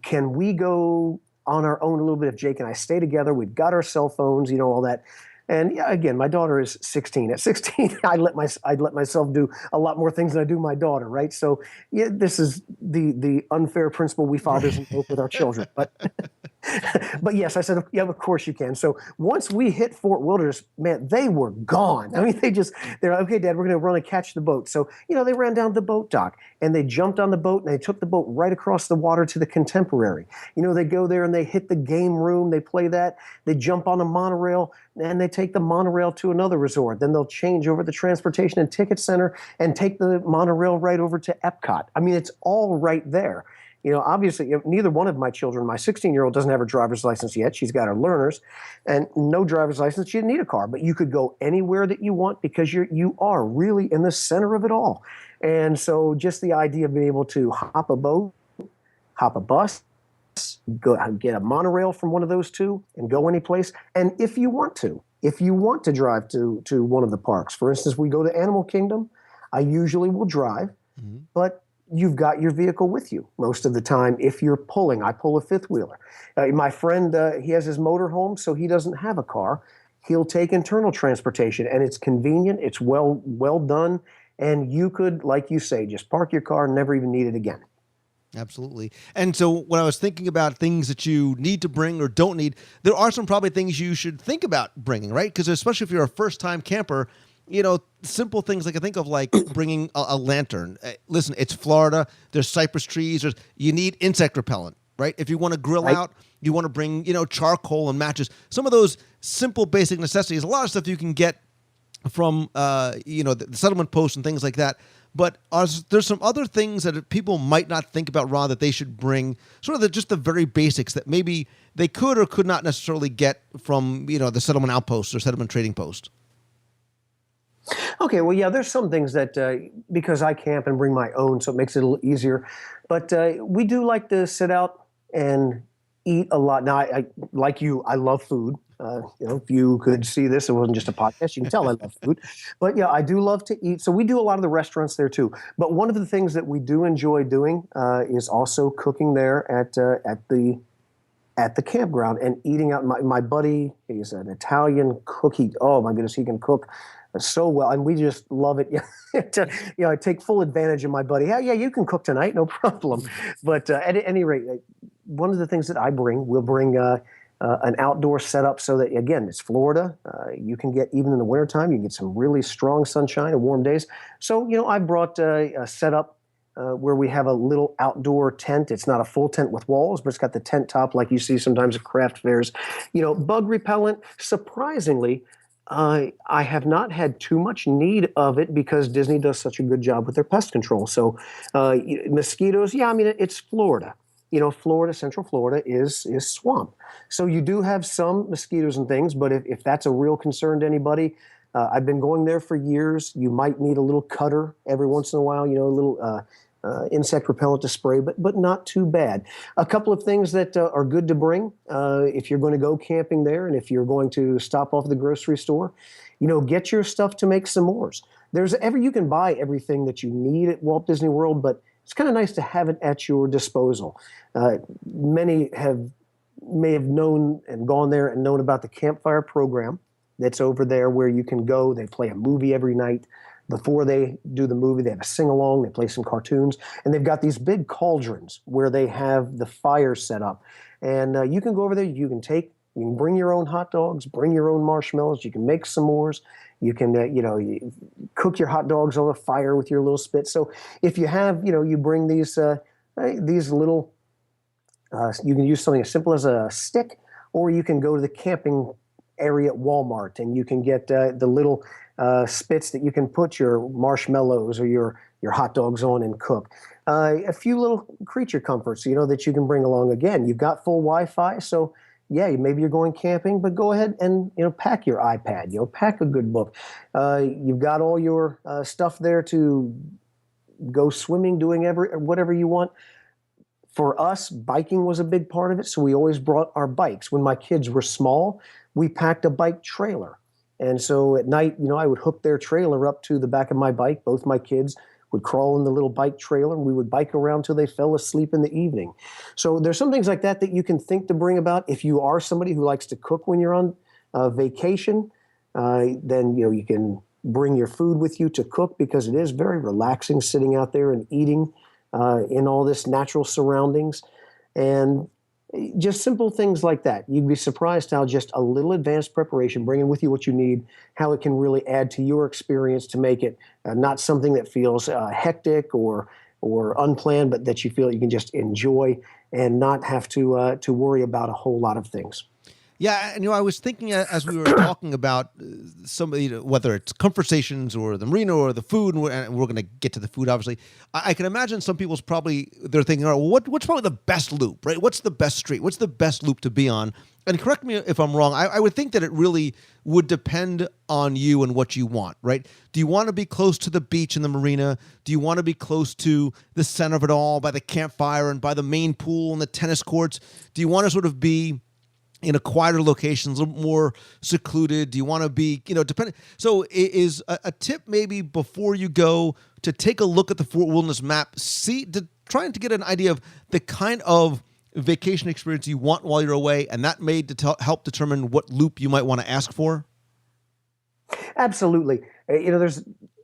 can we go on our own a little bit if Jake and I stay together? We've got our cell phones, all that. And yeah, again, my daughter is 16. At 16, I'd let myself do a lot more things than I do my daughter, right? So yeah, this is the unfair principle we fathers invoke with our children. But But yes, I said, yeah, of course you can. So once we hit Fort Wilderness, man, they were gone. I mean, they're like, okay, Dad, we're going to run and catch the boat. So, they ran down to the boat dock and they jumped on the boat and they took the boat right across the water to the Contemporary. They go there and they hit the game room. They play that. They jump on a monorail and they take the monorail to another resort. Then they'll change over the Transportation and Ticket Center and take the monorail right over to Epcot. I mean, it's all right there. Obviously, neither one of my children, my 16-year-old doesn't have her driver's license yet. She's got her learners and no driver's license. She didn't need a car, but you could go anywhere that you want because you are really in the center of it all. And so just the idea of being able to hop a boat, hop a bus, go get a monorail from one of those two and go any place. And if you want to drive to one of the parks, for instance, we go to Animal Kingdom, I usually will drive, but you've got your vehicle with you most of the time. If you're pulling, I pull a fifth wheeler. My friend, he has his motorhome, so he doesn't have a car. He'll take internal transportation, and it's convenient. It's well done, and you could, like you say, just park your car and never even need it again. Absolutely. And so when I was thinking about things that you need to bring or don't need, there are some probably things you should think about bringing, right? Because especially if you're a first-time camper, simple things like I think of like bringing a lantern. Listen, it's Florida. There's cypress trees. You need insect repellent, right? If you want to grill out, you want to bring, charcoal and matches. Some of those simple, basic necessities. A lot of stuff you can get from, the settlement posts and things like that. But there's some other things that people might not think about, Ron, that they should bring, sort of just the very basics that maybe they could or could not necessarily get from, the settlement outpost or settlement trading post. Okay, well, yeah, there's some things that, because I camp and bring my own, so it makes it a little easier. But we do like to sit out and eat a lot. Now, I like you, I love food. If you could see this, it wasn't just a podcast. You can tell I love food. But yeah, I do love to eat. So we do a lot of the restaurants there too. But one of the things that we do enjoy doing is also cooking there at the campground and eating out. My buddy, he's an Italian cook. Oh my goodness, he can cook so well, and we just love it. I take full advantage of my buddy. Yeah, you can cook tonight, no problem. But at any rate, one of the things that we'll bring an outdoor setup so that, again, it's Florida. You can get, even in the wintertime, you can get some really strong sunshine and warm days. So, I brought a setup where we have a little outdoor tent. It's not a full tent with walls, but it's got the tent top like you see sometimes at craft fairs. Bug repellent, surprisingly, I have not had too much need of it because Disney does such a good job with their pest control. So mosquitoes, it's Florida. Central Florida is swamp. So you do have some mosquitoes and things, but if that's a real concern to anybody, I've been going there for years. You might need a little cutter every once in a while, a little insect repellent to spray, but not too bad. A couple of things that are good to bring if you're going to go camping there and if you're going to stop off at the grocery store, get your stuff to make s'mores. You can buy everything that you need at Walt Disney World, but it's kind of nice to have it at your disposal. Many may have known and gone there and known about the campfire program that's over there where you can go. They play a movie every night. Before they do the movie, they have a sing-along, they play some cartoons, and they've got these big cauldrons where they have the fire set up. And you can go over there, you can bring your own hot dogs, bring your own marshmallows, you can make s'mores, you can, you cook your hot dogs on a fire with your little spit. So if you have, you bring these little, you can use something as simple as a stick, or you can go to the camping area at Walmart and you can get the little spits that you can put your marshmallows or your hot dogs on and cook. A few little creature comforts, that you can bring along. Again, you've got full Wi-Fi, so yeah, maybe you're going camping, but go ahead and pack your iPad. Pack a good book. You've got all your stuff there to go swimming, doing whatever you want. For us, biking was a big part of it, so we always brought our bikes. When my kids were small, we packed a bike trailer. And so at night, I would hook their trailer up to the back of my bike. Both my kids would crawl in the little bike trailer, and we would bike around till they fell asleep in the evening. So there's some things like that that you can think to bring about. If you are somebody who likes to cook when you're on vacation, then you can bring your food with you to cook, because it is very relaxing sitting out there and eating in all this natural surroundings. And Just simple things like that. You'd be surprised how just a little advanced preparation, bringing with you what you need, how it can really add to your experience to make it not something that feels hectic or unplanned, but that you feel you can just enjoy and not have to worry about a whole lot of things. Yeah, and I was thinking as we were talking about whether it's conversations or the marina or the food, and we're going to get to the food, obviously. I can imagine some people's they're thinking, all right, well, what's probably the best loop, right? What's the best street? What's the best loop to be on? And correct me if I'm wrong. I would think that it really would depend on you and what you want, right? Do you want to be close to the beach and the marina? Do you want to be close to the center of it all by the campfire and by the main pool and the tennis courts? Do you want to sort of be in a quieter location, a little more secluded? Do you want to be, depending? So is a tip maybe before you go to take a look at the Fort Wilderness map, trying to get an idea of the kind of vacation experience you want while you're away, and that may help determine what loop you might want to ask for? Absolutely. There's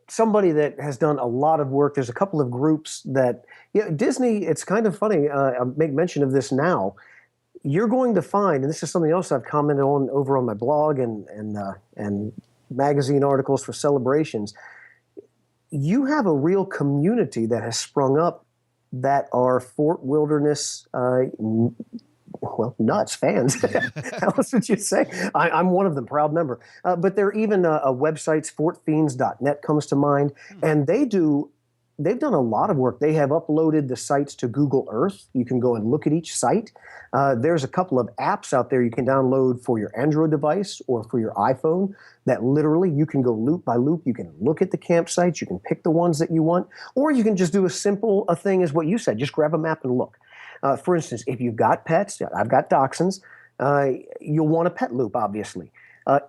somebody that has done a lot of work. There's a couple of groups that, Disney, it's kind of funny, I'll make mention of this now. You're going to find, and this is something else I've commented on over on my blog and magazine articles for celebrations, you have a real community that has sprung up that are Fort Wilderness, nuts, fans. How else would you say? I'm one of them, proud member. But there are even websites, fortfiends.net comes to mind, and they've done a lot of work. They have uploaded the sites to Google Earth. You can go and look at each site. There's a couple of apps out there you can download for your Android device or for your iPhone that literally you can go loop by loop. You can look at the campsites. You can pick the ones that you want, or you can just do a thing as what you said. Just grab a map and look. For instance, if you've got pets, I've got dachshunds, you'll want a pet loop, obviously.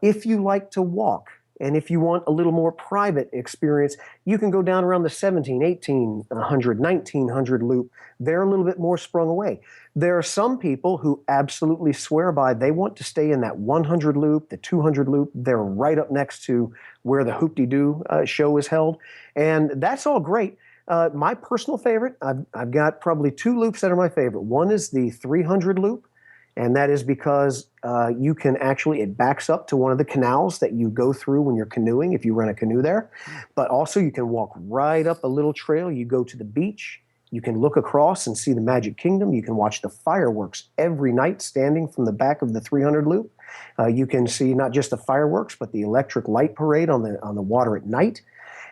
If you like to walk, and if you want a little more private experience, you can go down around the 17, 1800, 1900 loop. They're a little bit more sprung away. There are some people who absolutely swear by they want to stay in that 100 loop, the 200 loop. They're right up next to where the Hoop-de-Doo show is held. And that's all great. My personal favorite, I've got probably two loops that are my favorite. One is the 300 loop. And that is because you can it backs up to one of the canals that you go through when you're canoeing, if you rent a canoe there. But also you can walk right up a little trail. You go to the beach. You can look across and see the Magic Kingdom. You can watch the fireworks every night standing from the back of the 300 loop. You can see not just the fireworks, but the electric light parade on the water at night.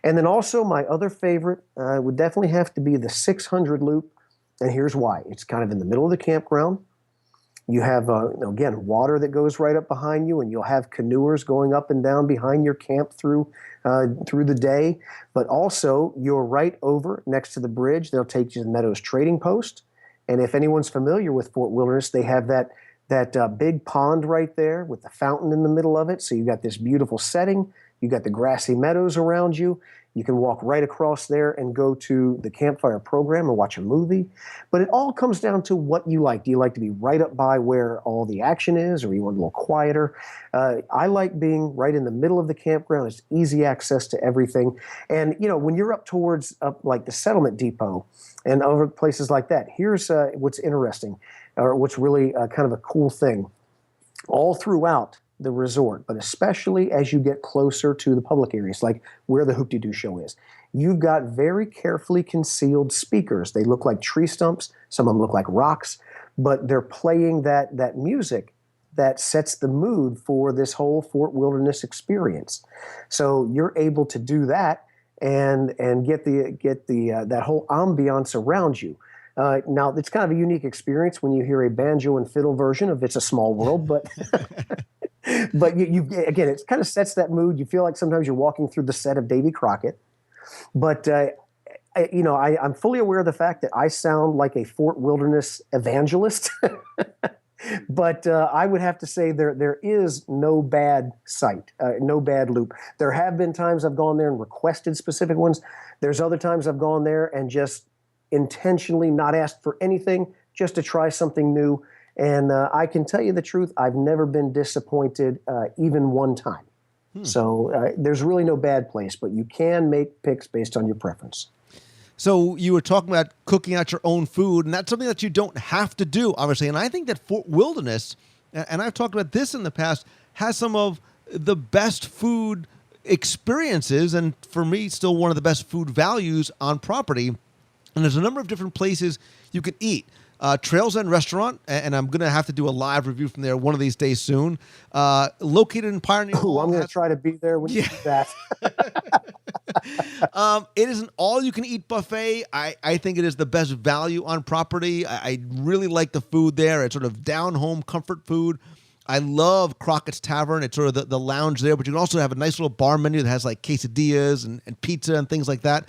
And then also my other favorite would definitely have to be the 600 loop. And here's why. It's kind of in the middle of the campground. You have, again, water that goes right up behind you, and you'll have canoers going up and down behind your camp through the day. But also, you're right over next to the bridge. They'll take you to the Meadows Trading Post. And if anyone's familiar with Fort Wilderness, they have that big pond right there with the fountain in the middle of it. So you've got this beautiful setting. You've got the grassy meadows around you. You can walk right across there and go to the campfire program or watch a movie. But it all comes down to what you like. Do you like to be right up by where all the action is, or you want a little quieter? I like being right in the middle of the campground. It's easy access to everything. And, when you're up towards like the Settlement Depot and over places like that, here's what's interesting, or what's really kind of a cool thing. All throughout the resort, but especially as you get closer to the public areas, like where the Hoop-de-Doo show is, you've got very carefully concealed speakers. They look like tree stumps. Some of them look like rocks, but they're playing that music that sets the mood for this whole Fort Wilderness experience. So you're able to do that and get that whole ambiance around you. Now, it's kind of a unique experience when you hear a banjo and fiddle version of "It's a Small World," but but you again, it kind of sets that mood. You feel like sometimes you're walking through the set of Davy Crockett. But I'm fully aware of the fact that I sound like a Fort Wilderness evangelist. But I would have to say there is no bad site, no bad loop. There have been times I've gone there and requested specific ones. There's other times I've gone there and just intentionally not asked for anything, just to try something new. And I can tell you the truth, I've never been disappointed even one time. So there's really no bad place, but you can make picks based on your preference. So you were talking about cooking out your own food, and that's something that you don't have to do, obviously. And I think that Fort Wilderness, and I've talked about this in the past, has some of the best food experiences, and for me, still one of the best food values on property. And there's a number of different places you can eat. Trails End Restaurant, and I'm going to have to do a live review from there one of these days soon. Located in Pioneer Hall. I'm going to try to be there when you do that. It is an all-you-can-eat buffet. I think it is the best value on property. I really like the food there. It's sort of down-home comfort food. I love Crockett's Tavern. It's sort of the lounge there, but you can also have a nice little bar menu that has like quesadillas and pizza and things like that.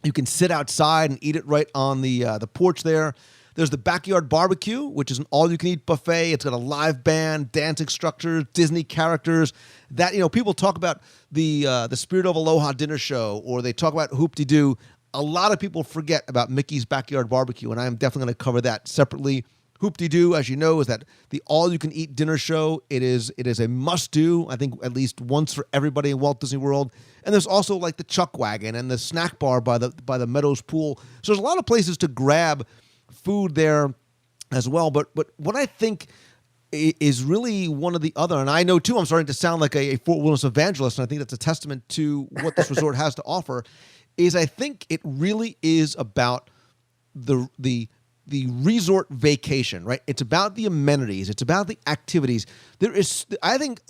You can sit outside and eat it right on the porch there. There's the Backyard Barbecue, which is an all-you-can-eat buffet. It's got a live band, dance instructors, Disney characters. That, people talk about the Spirit of Aloha dinner show, or they talk about Hoop-de-Doo. A lot of people forget about Mickey's Backyard Barbecue, and I am definitely going to cover that separately. Hoop-de-Doo, as you know, is that the all-you-can-eat dinner show. It is a must-do, I think, at least once for everybody in Walt Disney World. And there's also like the Chuck Wagon and the snack bar by the Meadows Pool. So there's a lot of places to grab food there as well. But what I think is really one of the other, and I know too, I'm starting to sound like a Fort Wilderness evangelist, and I think that's a testament to what this resort has to offer, is I think it really is about the resort vacation, right? It's about the amenities. It's about the activities. There is, I think,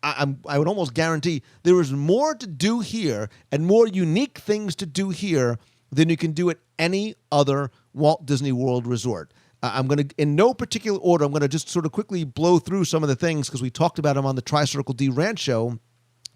I would almost guarantee there is more to do here and more unique things to do here than you can do at any other Walt Disney World resort. I'm going to, in no particular order, I'm going to just sort of quickly blow through some of the things because we talked about them on the Tri-Circle D Ranch show.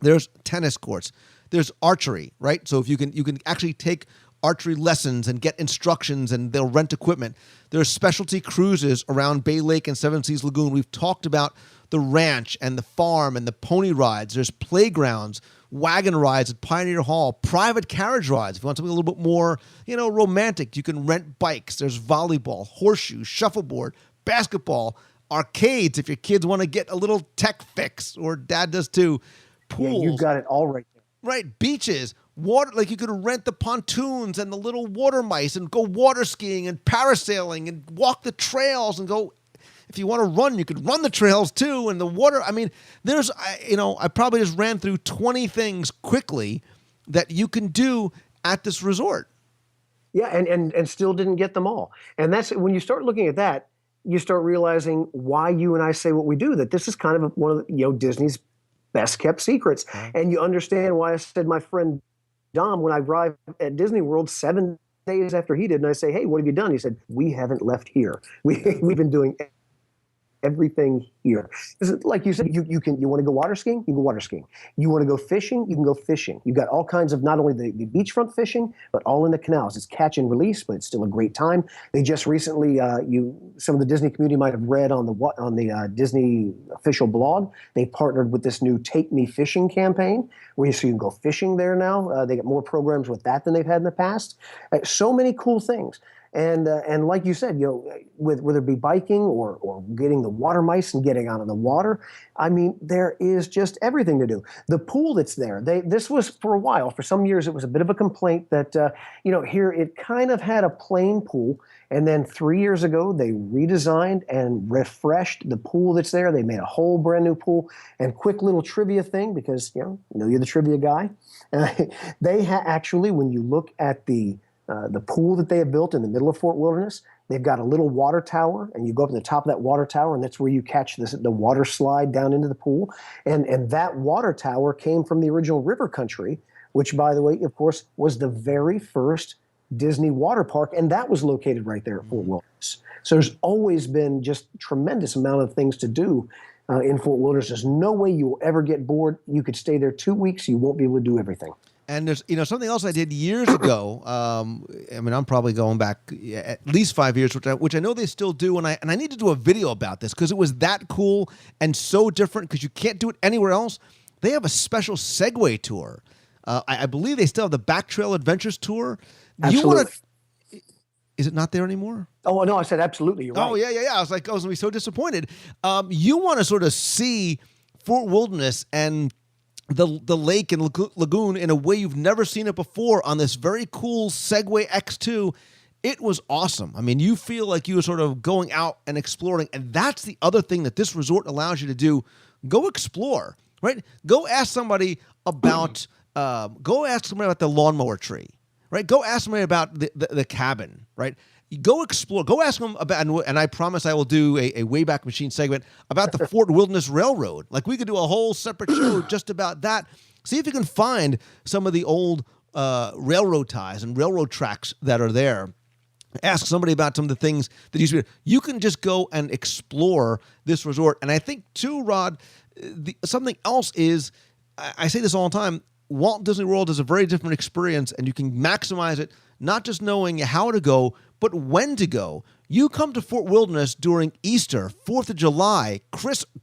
There's tennis courts. There's archery, right? So if you can actually take archery lessons and get instructions, and they'll rent equipment. There's specialty cruises around Bay Lake and Seven Seas Lagoon. We've talked about the ranch and the farm and the pony rides. There's playgrounds, wagon rides at Pioneer Hall, private carriage rides. If you want something a little bit more, romantic, you can rent bikes. There's volleyball, horseshoes, shuffleboard, basketball, arcades if your kids want to get a little tech fix, or dad does too. Pools. Yeah, you got it all right there. Right, beaches, water, like you could rent the pontoons and the little water mice and go water skiing and parasailing and walk the trails and go. If you want to run, you could run the trails too, and the water. I mean, I probably just ran through 20 things quickly that you can do at this resort. Yeah, and still didn't get them all. And that's when you start looking at that, you start realizing why you and I say what we do. That this is kind of one of Disney's best kept secrets, and you understand why I said my friend Dom, when I arrived at Disney World 7 days after he did, and I say, "Hey, what have you done?" He said, "We haven't left here. We've been doing everything here." Like you said, you want to go water skiing, you can go water skiing. You want to go fishing, you can go fishing. You've got all kinds of not only the beachfront fishing, but all in the canals. It's catch and release, but it's still a great time. They just recently, some of the Disney community might have read on the Disney official blog, they partnered with this new Take Me Fishing campaign, where you can go fishing there now. They get more programs with that than they've had in the past. So many cool things. And like you said, whether it be biking or getting the water mice and getting out of the water, I mean, there is just everything to do. The pool that's there, this was for a while. For some years, it was a bit of a complaint that, here it kind of had a plain pool. And then 3 years ago, they redesigned and refreshed the pool that's there. They made a whole brand new pool. And quick little trivia thing, because, you're the trivia guy. They actually, when you look at the pool that they have built in the middle of Fort Wilderness, they've got a little water tower, and you go up to the top of that water tower, and that's where you catch the water slide down into the pool. And that water tower came from the original River Country, which, by the way, of course, was the very first Disney water park, and that was located right there at Fort Wilderness. So there's always been just a tremendous amount of things to do in Fort Wilderness. There's no way you will ever get bored. You could stay there 2 weeks. You won't be able to do everything. And there's, something else I did years ago. I'm probably going back at least 5 years, which I know they still do. And I need to do a video about this because it was that cool and so different because you can't do it anywhere else. They have a special Segway tour. I believe they still have the Back Trail Adventures tour. Absolutely. Is it not there anymore? Oh, no, I said absolutely. You're right. Oh, yeah. I was like, I was going to be so disappointed. You want to sort of see Fort Wilderness and the lake and lagoon in a way you've never seen it before on this very cool Segway X2. It was awesome. I mean, you feel like you were sort of going out and exploring, and that's the other thing that this resort allows you to do. Go explore, right? Go ask somebody about the lawnmower tree, right? Go ask somebody about the cabin, right? Go explore. Go ask them about, and I promise I will do a Wayback Machine segment about the Fort Wilderness Railroad. Like, we could do a whole separate show just about that. See if you can find some of the old railroad ties and railroad tracks that are there. Ask somebody about some of the things that used to be. You can just go and explore this resort. And I think, too, Rod, something else is, I say this all the time, Walt Disney World is a very different experience, and you can maximize it, not just knowing how to go, but when to go. You come to Fort Wilderness during Easter, 4th of July,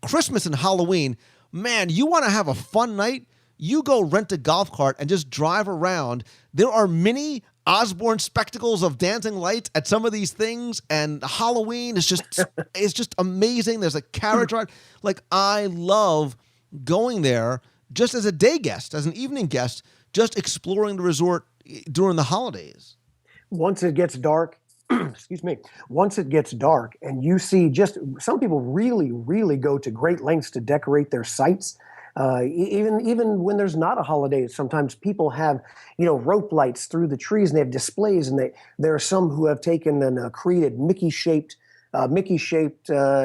Christmas, and Halloween. Man, you want to have a fun night? You go rent a golf cart and just drive around. There are many Osborne spectacles of dancing lights at some of these things, and Halloween is just amazing. There's a carriage ride. Like, I love going there just as a day guest, as an evening guest, just exploring the resort during the holidays. Once it gets dark, excuse me, once it gets dark and you see, just some people really, really go to great lengths to decorate their sites. Even when there's not a holiday, sometimes people have, rope lights through the trees, and they have displays, and there are some who have taken and created Mickey-shaped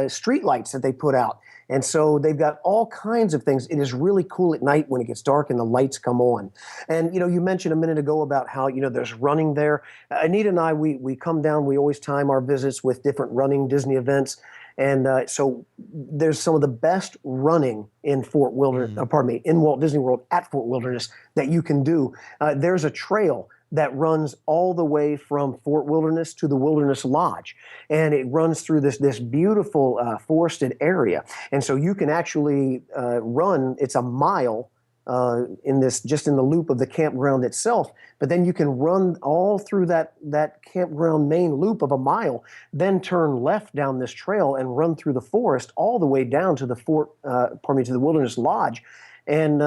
street lights that they put out. And so they've got all kinds of things. It is really cool at night when it gets dark and the lights come on. And, you mentioned a minute ago about how, there's running there. Anita and I, we come down, we always time our visits with different running Disney events. And so there's some of the best running in in Walt Disney World at Fort Wilderness that you can do. There's a trail that runs all the way from Fort Wilderness to the Wilderness Lodge. And it runs through this beautiful forested area. And so you can actually run, it's a mile just in the loop of the campground itself, but then you can run all through that campground main loop of a mile, then turn left down this trail and run through the forest all the way down to the Wilderness Lodge. And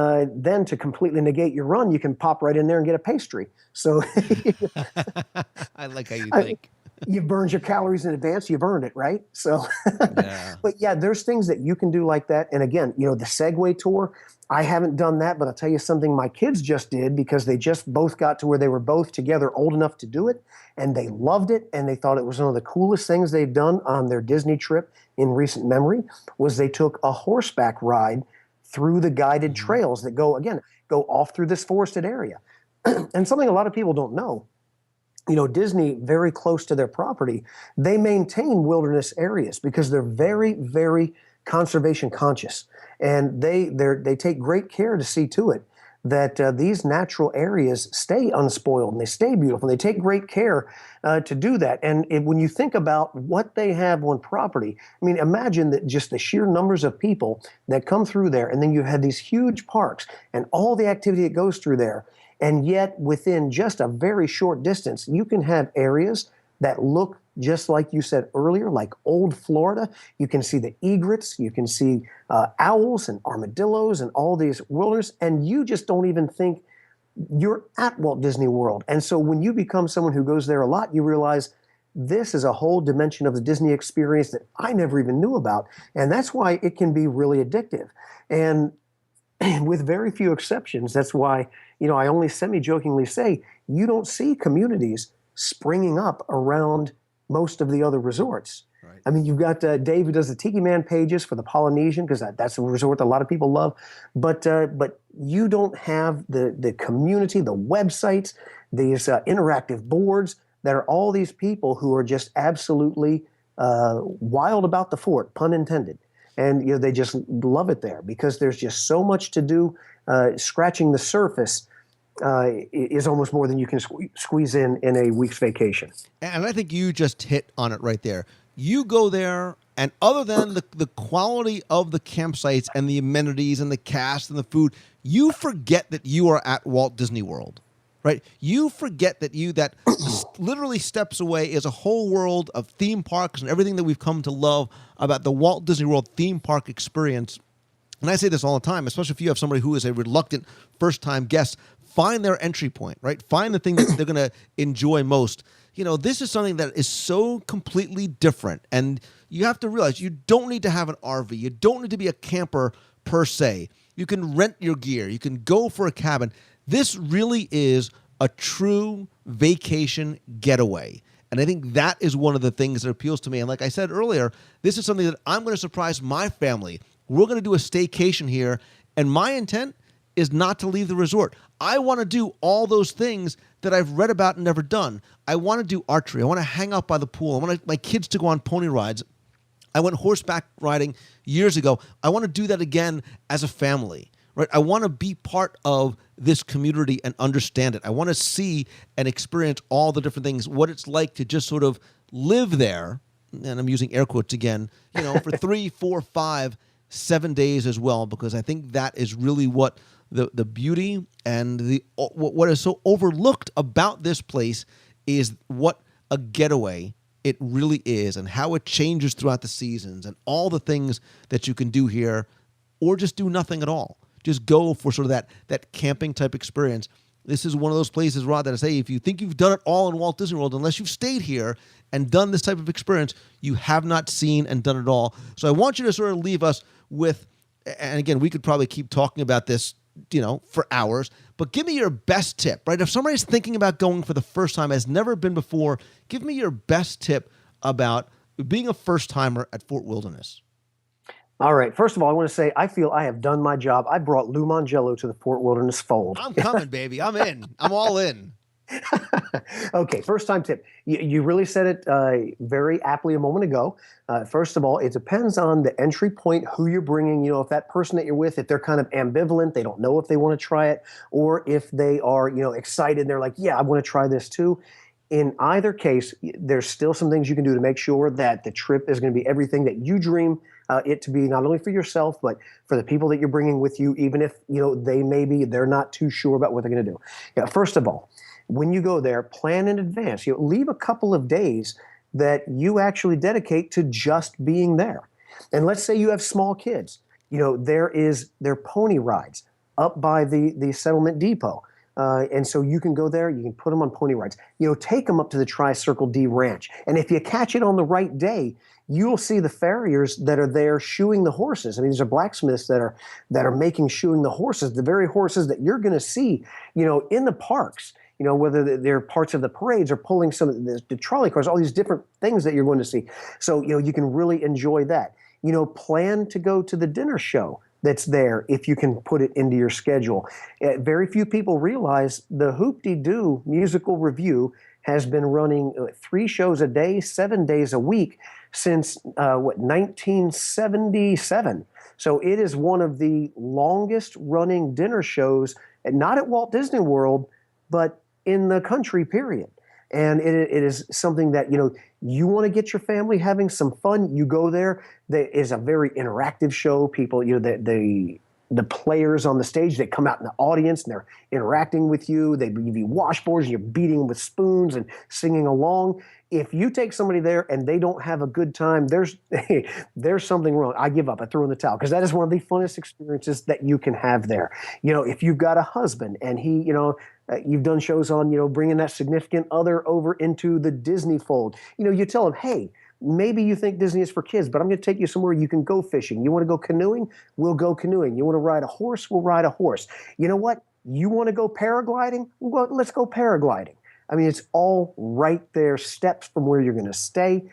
then to completely negate your run, you can pop right in there and get a pastry. So I like how you think. You've burned your calories in advance. You've earned it, right? So, Yeah. But yeah, there's things that you can do like that. And again, the Segway tour, I haven't done that, but I'll tell you something my kids just did, because they just both got to where they were both together old enough to do it, and they loved it, and they thought it was one of the coolest things they've done on their Disney trip in recent memory. Was they took a horseback ride through the guided trails that go off through this forested area. And something a lot of people don't know, Disney, very close to their property, they maintain wilderness areas because they're very, very conservation conscious. And they take great care to see to it that these natural areas stay unspoiled and they stay beautiful. And they take great care to do that. And when you think about what they have on property, I mean, imagine that just the sheer numbers of people that come through there, and then you have these huge parks and all the activity that goes through there. And yet within just a very short distance, you can have areas that look just like you said earlier, like old Florida. You can see the egrets, you can see owls and armadillos and all these wilderness, and you just don't even think you're at Walt Disney World. And so when you become someone who goes there a lot, you realize this is a whole dimension of the Disney experience that I never even knew about. And that's why it can be really addictive. And with very few exceptions, that's why, I only semi-jokingly say you don't see communities springing up around most of the other resorts. Right. I mean, you've got Dave, who does the Tiki Man pages for the Polynesian, because that's a resort that a lot of people love. But you don't have the community, the websites, these interactive boards that are all these people who are just absolutely wild about the fort, pun intended. And they just love it there because there's just so much to do. Scratching the surface is almost more than you can squeeze in a week's vacation. And I think you just hit on it right there. You go there, and other than the quality of the campsites and the amenities and the cast and the food, you forget that you are at Walt Disney World. Right? You forget that literally steps away is a whole world of theme parks and everything that we've come to love about the Walt Disney World theme park experience. and I say this all the time, especially if you have somebody who is a reluctant first-time guest, find their entry point, right? Find the thing that they're going to enjoy most. This is something that is so completely different, and you have to realize you don't need to have an RV. You don't need to be a camper per se. You can rent your gear. You can go for a cabin. This really is a true vacation getaway. And I think that is one of the things that appeals to me. And like I said earlier, this is something that I'm going to surprise my family. We're going to do a staycation here, and my intent is not to leave the resort. I want to do all those things that I've read about and never done. I want to do archery. I want to hang out by the pool. I want my kids to go on pony rides. I went horseback riding years ago. I want to do that again as a family, right? I want to be part of this community and understand it. I want to see and experience all the different things, what it's like to just sort of live there, and I'm using air quotes again, for 3, 4, 5, 7 days as well, because I think that is really what the beauty and what is so overlooked about this place is what a getaway it really is, and how it changes throughout the seasons, and all the things that you can do here, or just do nothing at all. Just go for sort of that camping type experience. This is one of those places, Rod, that I say, if you think you've done it all in Walt Disney World, unless you've stayed here and done this type of experience, you have not seen and done it all. So I want you to sort of leave us with, and again, we could probably keep talking about this, for hours, but give me your best tip, right? If somebody's thinking about going for the first time, has never been before, give me your best tip about being a first-timer at Fort Wilderness. All right. First of all, I want to say I feel I have done my job. I brought Lou Mangello to the Fort Wilderness fold. I'm coming, baby. I'm in. I'm all in. Okay, first time tip. You really said it very aptly a moment ago. First of all, it depends on the entry point, who you're bringing. If that person that you're with, if they're kind of ambivalent, they don't know if they want to try it, or if they are, excited, they're like, yeah, I want to try this too. In either case, there's still some things you can do to make sure that the trip is going to be everything that you dream it to be, not only for yourself, but for the people that you're bringing with you, even if, they're not too sure about what they're going to do. Yeah, first of all, when you go there, plan in advance. Leave a couple of days that you actually dedicate to just being there. And let's say you have small kids. There are pony rides up by the settlement depot. And so you can go there, you can put them on pony rides. Take them up to the Tri-Circle D Ranch. And if you catch it on the right day, you'll see the farriers that are there shoeing the horses. I mean, these are blacksmiths that are making shoeing the horses, the very horses that you're going to see, in the parks. Whether they're parts of the parades or pulling some of the trolley cars, all these different things that you're going to see. So, you can really enjoy that. Plan to go to the dinner show that's there if you can put it into your schedule. Very few people realize the Hoop-de-Doo musical review has been running 3 shows a day, 7 days a week since 1977. So it is one of the longest running dinner shows, not at Walt Disney World, but in the country, period. And it is something that, you want to get your family having some fun, you go there. There is a very interactive show. People, the players on the stage, they come out in the audience and they're interacting with you. They give you washboards and you're beating them with spoons and singing along. If you take somebody there and they don't have a good time, there's something wrong. I give up. I throw in the towel, because that is one of the funnest experiences that you can have there. If you've got a husband and he, you've done shows on, bringing that significant other over into the Disney fold. You tell them, hey, maybe you think Disney is for kids, but I'm going to take you somewhere you can go fishing. You want to go canoeing? We'll go canoeing. You want to ride a horse? We'll ride a horse. You know what? You want to go paragliding? Well, let's go paragliding. I mean, it's all right there, steps from where you're going to stay.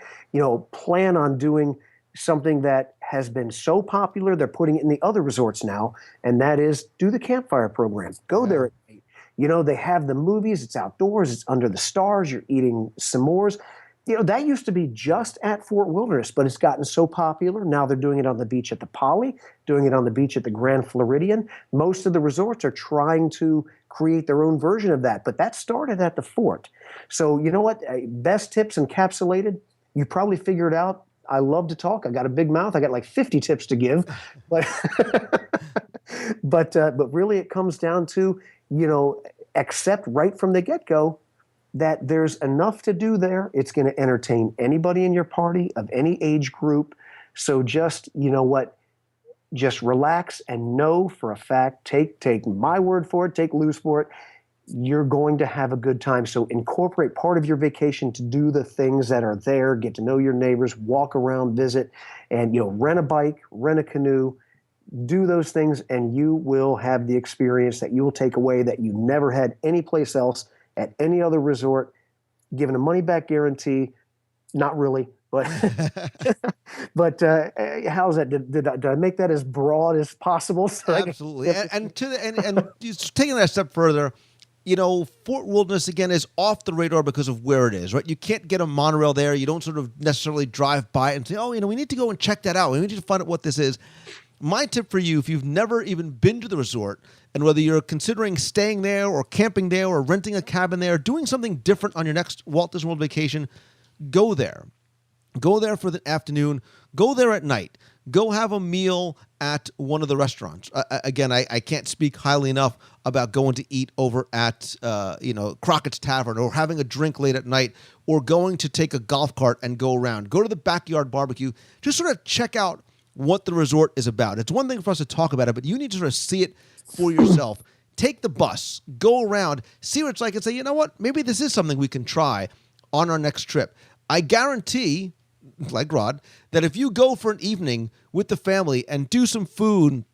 Plan on doing something that has been so popular, they're putting it in the other resorts now, and that is do the campfire program. Go there at night. They have the movies, it's outdoors, it's under the stars, you're eating s'mores. That used to be just at Fort Wilderness, but it's gotten so popular. Now they're doing it on the beach at the Poly, doing it on the beach at the Grand Floridian. Most of the resorts are trying to create their own version of that, but that started at the Fort. So you know what? Best tips encapsulated. You probably figured out. I love to talk. I got a big mouth. I got like 50 tips to give, but but really it comes down to, accept right from the get-go that there's enough to do there. It's going to entertain anybody in your party of any age group. So just, just relax and know for a fact, take my word for it, take Lou's for it, you're going to have a good time. So incorporate part of your vacation to do the things that are there, get to know your neighbors, walk around, visit, and rent a bike, rent a canoe, do those things, and you will have the experience that you will take away that you never had anyplace else at any other resort. Given a money back guarantee, not really, but but how's that? Did I make that as broad as possible? So Absolutely. And just taking that a step further, Fort Wilderness, again, is off the radar because of where it is, right? You can't get a monorail there. You don't sort of necessarily drive by it and say, oh, we need to go and check that out. We need to find out what this is. My tip for you, if you've never even been to the resort, and whether you're considering staying there or camping there or renting a cabin there, doing something different on your next Walt Disney World vacation, go there. Go there for the afternoon. Go there at night. Go have a meal at one of the restaurants. Again, I can't speak highly enough about going to eat over at Crockett's Tavern, or having a drink late at night, or going to take a golf cart and go around. Go to the backyard barbecue. Just sort of check out what the resort is about. It's one thing for us to talk about it, but you need to sort of see it for yourself. Take the bus, go around, see what it's like, and say, you know what, maybe this is something we can try on our next trip. I guarantee, like Rod, that if you go for an evening with the family and do some food,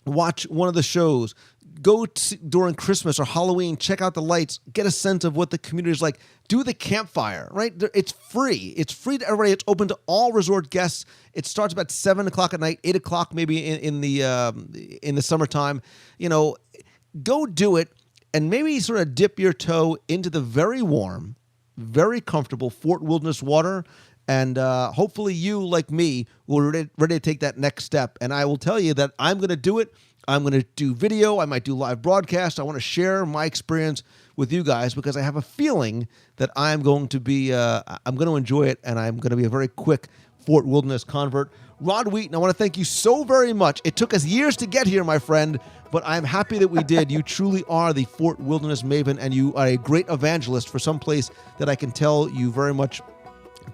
watch one of the shows, go during Christmas or Halloween, check out the lights, get a sense of what the community is like, do the campfire, right? It's free. It's free to everybody. It's open to all resort guests. It starts about 7 o'clock at night, 8 o'clock maybe in the summertime. Go do it, and maybe sort of dip your toe into the very warm, very comfortable Fort Wilderness water. And hopefully you, like me, will be ready to take that next step. And I will tell you that I'm going to do it. I'm going to do video. I might do live broadcast. I want to share my experience with you guys because I have a feeling that I'm going to be, I'm going to enjoy it, and I'm going to be a very quick Fort Wilderness convert. Rod Wheaton, I want to thank you so very much. It took us years to get here, my friend, but I'm happy that we did. You truly are the Fort Wilderness maven, and you are a great evangelist for some place that I can tell you very much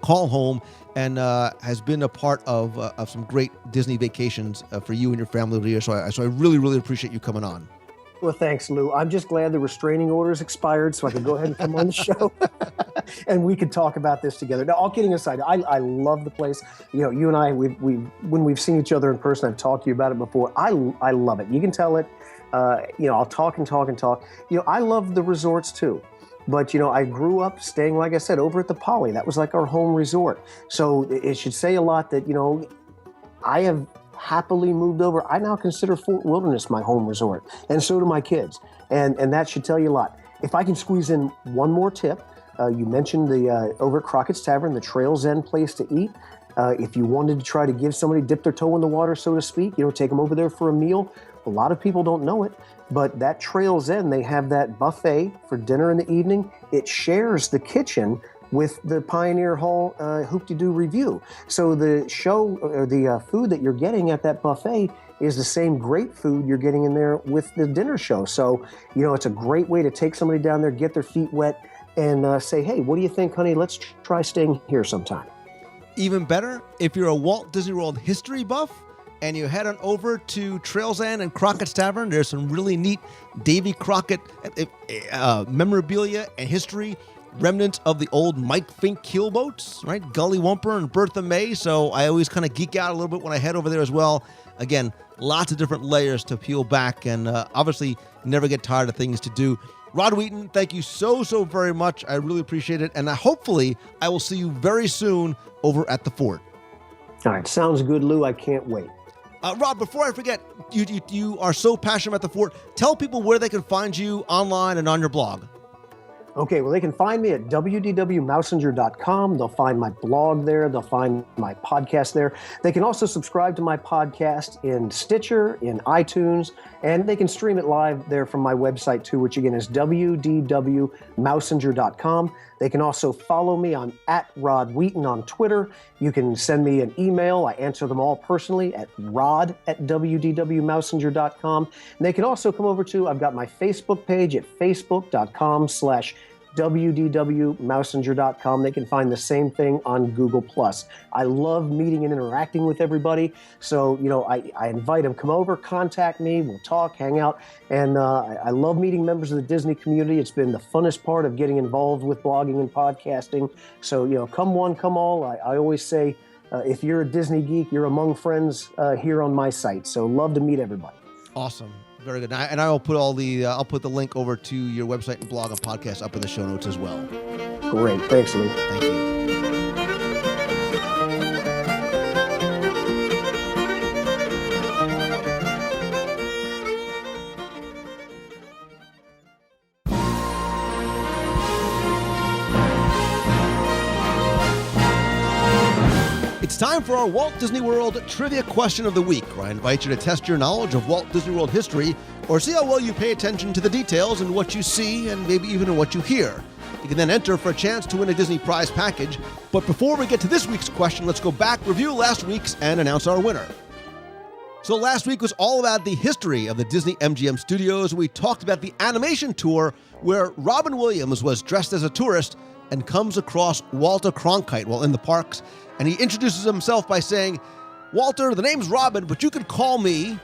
call home, and has been a part of some great Disney vacations for you and your family over the years. So I really, really appreciate you coming on. Well, thanks, Lou. I'm just glad the restraining orders expired so I could go ahead and come on the show and we could talk about this together. Now, all kidding aside, I love the place. You and I, when we've seen each other in person, I've talked to you about it before. I love it. You can tell it. I'll talk and talk and talk. I love the resorts too. But, I grew up staying, like I said, over at the Poly. That was like our home resort. So it should say a lot that, I have happily moved over. I now consider Fort Wilderness my home resort, and so do my kids. And that should tell you a lot. If I can squeeze in one more tip, you mentioned the over at Crockett's Tavern, the Trail's End place to eat. If you wanted to try to give somebody, dip their toe in the water, so to speak, take them over there for a meal. A lot of people don't know it, but that Trail's End, they have that buffet for dinner in the evening. It shares the kitchen with the Pioneer Hall Hoop-de-Doo Review. So the show, or the food that you're getting at that buffet is the same great food you're getting in there with the dinner show. So, it's a great way to take somebody down there, get their feet wet, and say, hey, what do you think, honey? Let's try staying here sometime. Even better, if you're a Walt Disney World history buff, and you head on over to Trail's End and Crockett's Tavern, there's some really neat Davy Crockett memorabilia and history, remnants of the old Mike Fink keelboats, right? Gully Wumper and Bertha May. So I always kind of geek out a little bit when I head over there as well. Again, lots of different layers to peel back, and obviously never get tired of things to do. Rod Wheaton, thank you so very much. I really appreciate it. And hopefully I will see you very soon over at the fort. All right. Sounds good, Lou. I can't wait. Rob, before I forget, you are so passionate about the fort. Tell people where they can find you online and on your blog. Okay, well, they can find me at WDWMousinger.com. They'll find my blog there. They'll find my podcast there. They can also subscribe to my podcast in Stitcher, in iTunes, and they can stream it live there from my website too, which again is WDWMousinger.com. They can also follow me on @RodWheaton on Twitter. You can send me an email. I answer them all personally at rod@WDWMousinger.com. And they can also come over to, I've got my Facebook page at facebook.com/ wdwmousenger.com. They can find the same thing on Google+. I love meeting and interacting with everybody. So, I invite them, come over, contact me, we'll talk, hang out. And I love meeting members of the Disney community. It's been the funnest part of getting involved with blogging and podcasting. So, come one, come all. I always say, if you're a Disney geek, you're among friends here on my site. So love to meet everybody. Awesome. Very good. And I will put I'll put the link over to your website and blog and podcast up in the show notes as well. Great. Thanks, Lou. Thank you. It's time for our Walt Disney World Trivia Question of the Week, where I invite you to test your knowledge of Walt Disney World history or see how well you pay attention to the details in what you see and maybe even in what you hear. You can then enter for a chance to win a Disney prize package. But before we get to this week's question, let's go back, review last week's, and announce our winner. So last week was all about the history of the Disney MGM Studios. We talked about the animation tour where Robin Williams was dressed as a tourist and comes across Walter Cronkite while in the parks. And he introduces himself by saying, "Walter, the name's Robin, but you can call me."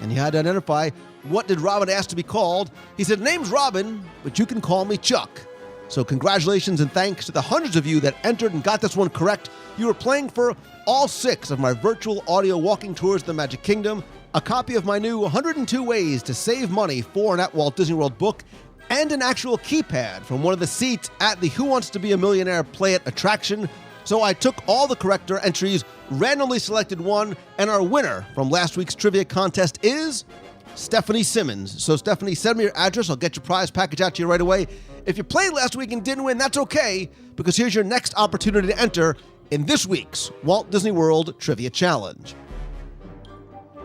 And you had to identify, what did Robin ask to be called? He said, "Name's Robin, but you can call me Chuck." So congratulations and thanks to the hundreds of you that entered and got this one correct. You were playing for all 6 of my virtual audio walking tours of the Magic Kingdom, a copy of my new 102 Ways to Save Money for and at Walt Disney World book, and an actual keypad from one of the seats at the Who Wants to Be a Millionaire Play It attraction. So I took all the correct entries, randomly selected one, and our winner from last week's trivia contest is Stephanie Simmons. So Stephanie, send me your address. I'll get your prize package out to you right away. If you played last week and didn't win, that's okay, because here's your next opportunity to enter in this week's Walt Disney World Trivia Challenge.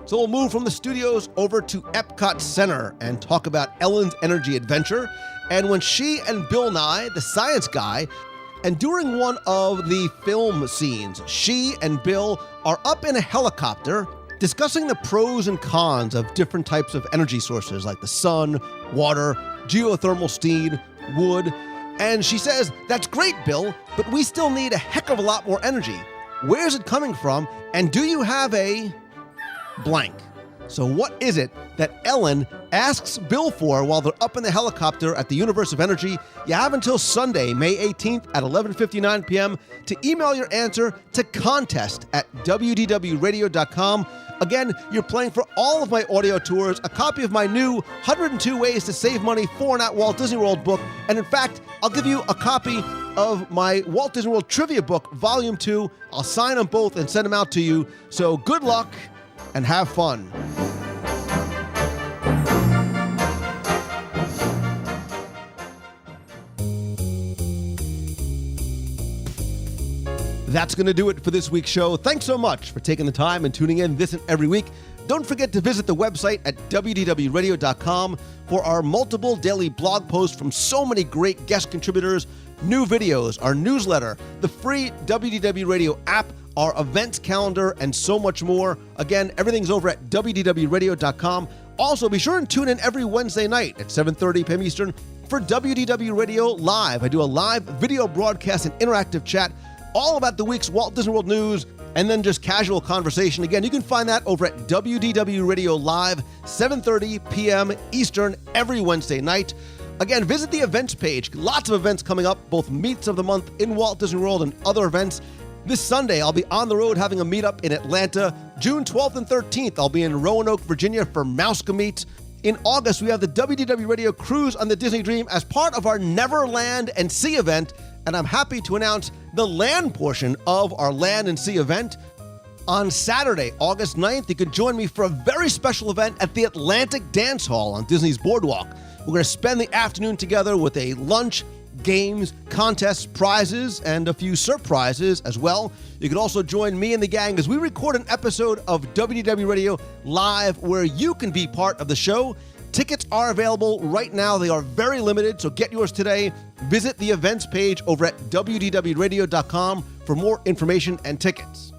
So we'll move from the studios over to Epcot Center and talk about Ellen's Energy Adventure, and when she and Bill Nye, the science guy, and during one of the film scenes, she and Bill are up in a helicopter discussing the pros and cons of different types of energy sources like the sun, water, geothermal steam, wood. And she says, "That's great, Bill, but we still need a heck of a lot more energy. Where's it coming from? And do you have a blank?" So what is it that Ellen asks Bill for while they're up in the helicopter at the Universe of Energy? You have until Sunday, May 18th at 11:59 p.m. to email your answer to contest@wdwradio.com. Again, you're playing for all of my audio tours, a copy of my new 102 Ways to Save Money for and at Walt Disney World book, and in fact, I'll give you a copy of my Walt Disney World Trivia book, Volume 2. I'll sign them both and send them out to you. So good luck and have fun. That's going to do it for this week's show. Thanks so much for taking the time and tuning in this and every week. Don't forget to visit the website at wdwradio.com for our multiple daily blog posts from so many great guest contributors, new videos, our newsletter, the free WDW Radio app, our events calendar, and so much more. Again, everything's over at wdwradio.com. Also, be sure and tune in every Wednesday night at 7:30 p.m. Eastern for WDW Radio Live. I do a live video broadcast and interactive chat all about the week's Walt Disney World news, and then just casual conversation. Again, you can find that over at WDW Radio Live, 7:30 p.m. Eastern every Wednesday night. Again, visit the events page. Lots of events coming up, both meets of the month in Walt Disney World and other events. This Sunday, I'll be on the road having a meetup in Atlanta. June 12th and 13th, I'll be in Roanoke, Virginia for Mouska Meet. In August, we have the WDW Radio Cruise on the Disney Dream as part of our Neverland and Sea event, and I'm happy to announce the land portion of our Land and Sea event. On Saturday, August 9th, you can join me for a very special event at the Atlantic Dance Hall on Disney's Boardwalk. We're going to spend the afternoon together with a lunch, games, contests, prizes, and a few surprises as well. You can also join me and the gang as we record an episode of WDW Radio Live where you can be part of the show. Tickets are available right now. They are very limited, so get yours today. Visit the events page over at wdwradio.com for more information and tickets.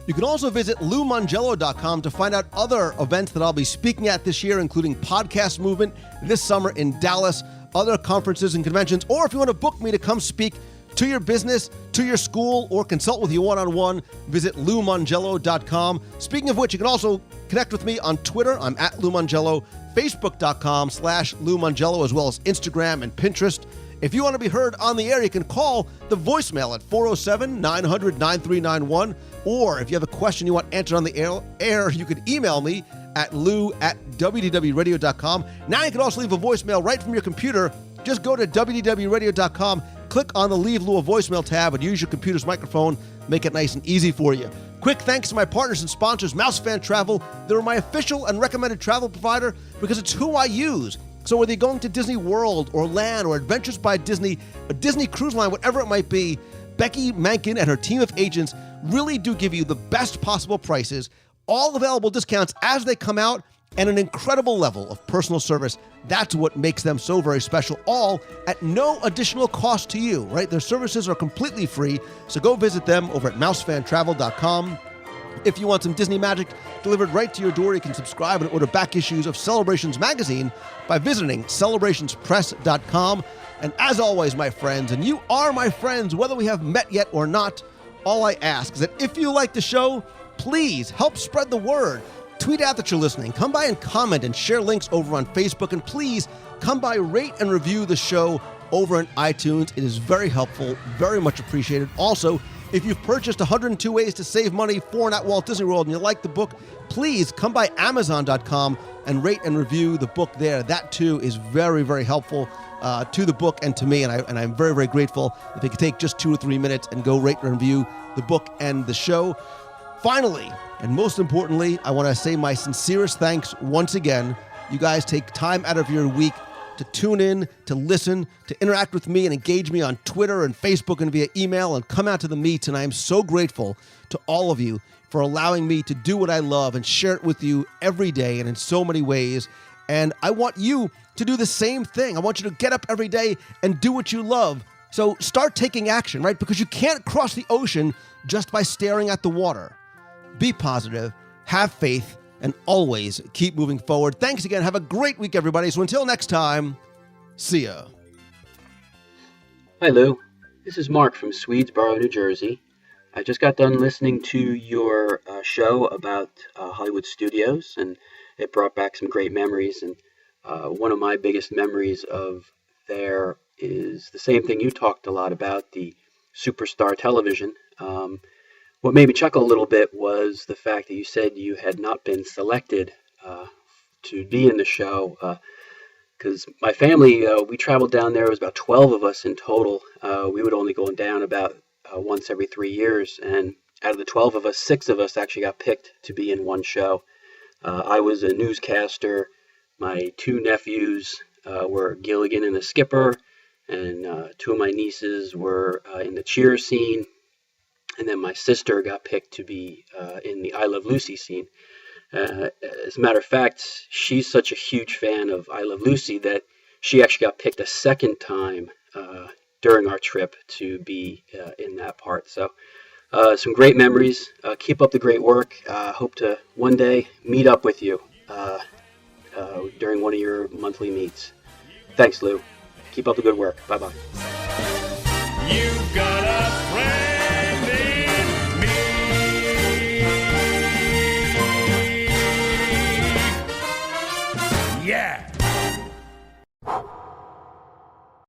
You can also visit LouMangello.com to find out other events that I'll be speaking at this year, including Podcast Movement this summer in Dallas, other conferences and conventions, or if you want to book me to come speak to your business, to your school, or consult with you one-on-one, visit LouMongello.com. Speaking of which, you can also connect with me on Twitter. I'm at LouMongello, Facebook.com/LouMongello, as well as Instagram and Pinterest. If you want to be heard on the air, you can call the voicemail at 407-900-9391. Or if you have a question you want answered on the air, you could email me at lou@wdwradio.com. Now you can also leave a voicemail right from your computer. Just go to wdwradio.com, click on the Leave Lou a Voicemail tab, and use your computer's microphone. Make it nice and easy for you. Quick thanks to my partners and sponsors, Mousefan Travel. They're my official and recommended travel provider because it's who I use. So whether you're going to Disney World or Land or Adventures by Disney, a Disney Cruise Line, whatever it might be, Becky Mankin and her team of agents really do give you the best possible prices, all available discounts as they come out, and an incredible level of personal service. That's what makes them so very special, all at no additional cost to you, right? Their services are completely free, so go visit them over at mousefantravel.com. If you want some Disney magic delivered right to your door, you can subscribe and order back issues of Celebrations magazine by visiting celebrationspress.com. And as always, my friends, and you are my friends, whether we have met yet or not, all I ask is that if you like the show, please help spread the word. Tweet out that you're listening. Come by and comment and share links over on Facebook. And please come by, rate and review the show over on iTunes. It is very helpful, very much appreciated. Also, if you've purchased 102 Ways to Save Money for and at Walt Disney World and you like the book, please come by Amazon.com and rate and review the book there. That, too, is very, very helpful to the book and to me, and I'm very, very grateful if you could take just 2 or 3 minutes and go rate and review the book and the show. Finally, and most importantly, I want to say my sincerest thanks once again. You guys take time out of your week to tune in, to listen, to interact with me and engage me on Twitter and Facebook and via email and come out to the meets, and I am so grateful to all of you for allowing me to do what I love and share it with you every day and in so many ways. And I want you to do the same thing. I want you to get up every day and do what you love. So start taking action, right? Because you can't cross the ocean just by staring at the water. Be positive, have faith, and always keep moving forward. Thanks again. Have a great week, everybody. So until next time, see ya. Hi, Lou. This is Mark from Swedesboro, New Jersey. I just got done listening to your show about Hollywood studios, and it brought back some great memories. And one of my biggest memories of there is the same thing you talked a lot about, the superstar television. What made me chuckle a little bit was the fact that you said you had not been selected to be in the show. Because my family, we traveled down there. It was about 12 of us in total. We would only go down about once every 3 years. And out of the 12 of us, 6 of us actually got picked to be in one show. I was a newscaster. My 2 nephews were Gilligan and the Skipper. And 2 of my nieces were in the cheer scene. And then my sister got picked to be in the I Love Lucy scene. As a matter of fact, she's such a huge fan of I Love Lucy that she actually got picked a second time during our trip to be in that part. So some great memories. Keep up the great work. Hope to one day meet up with you during one of your monthly meets. Thanks, Lou. Keep up the good work. Bye-bye.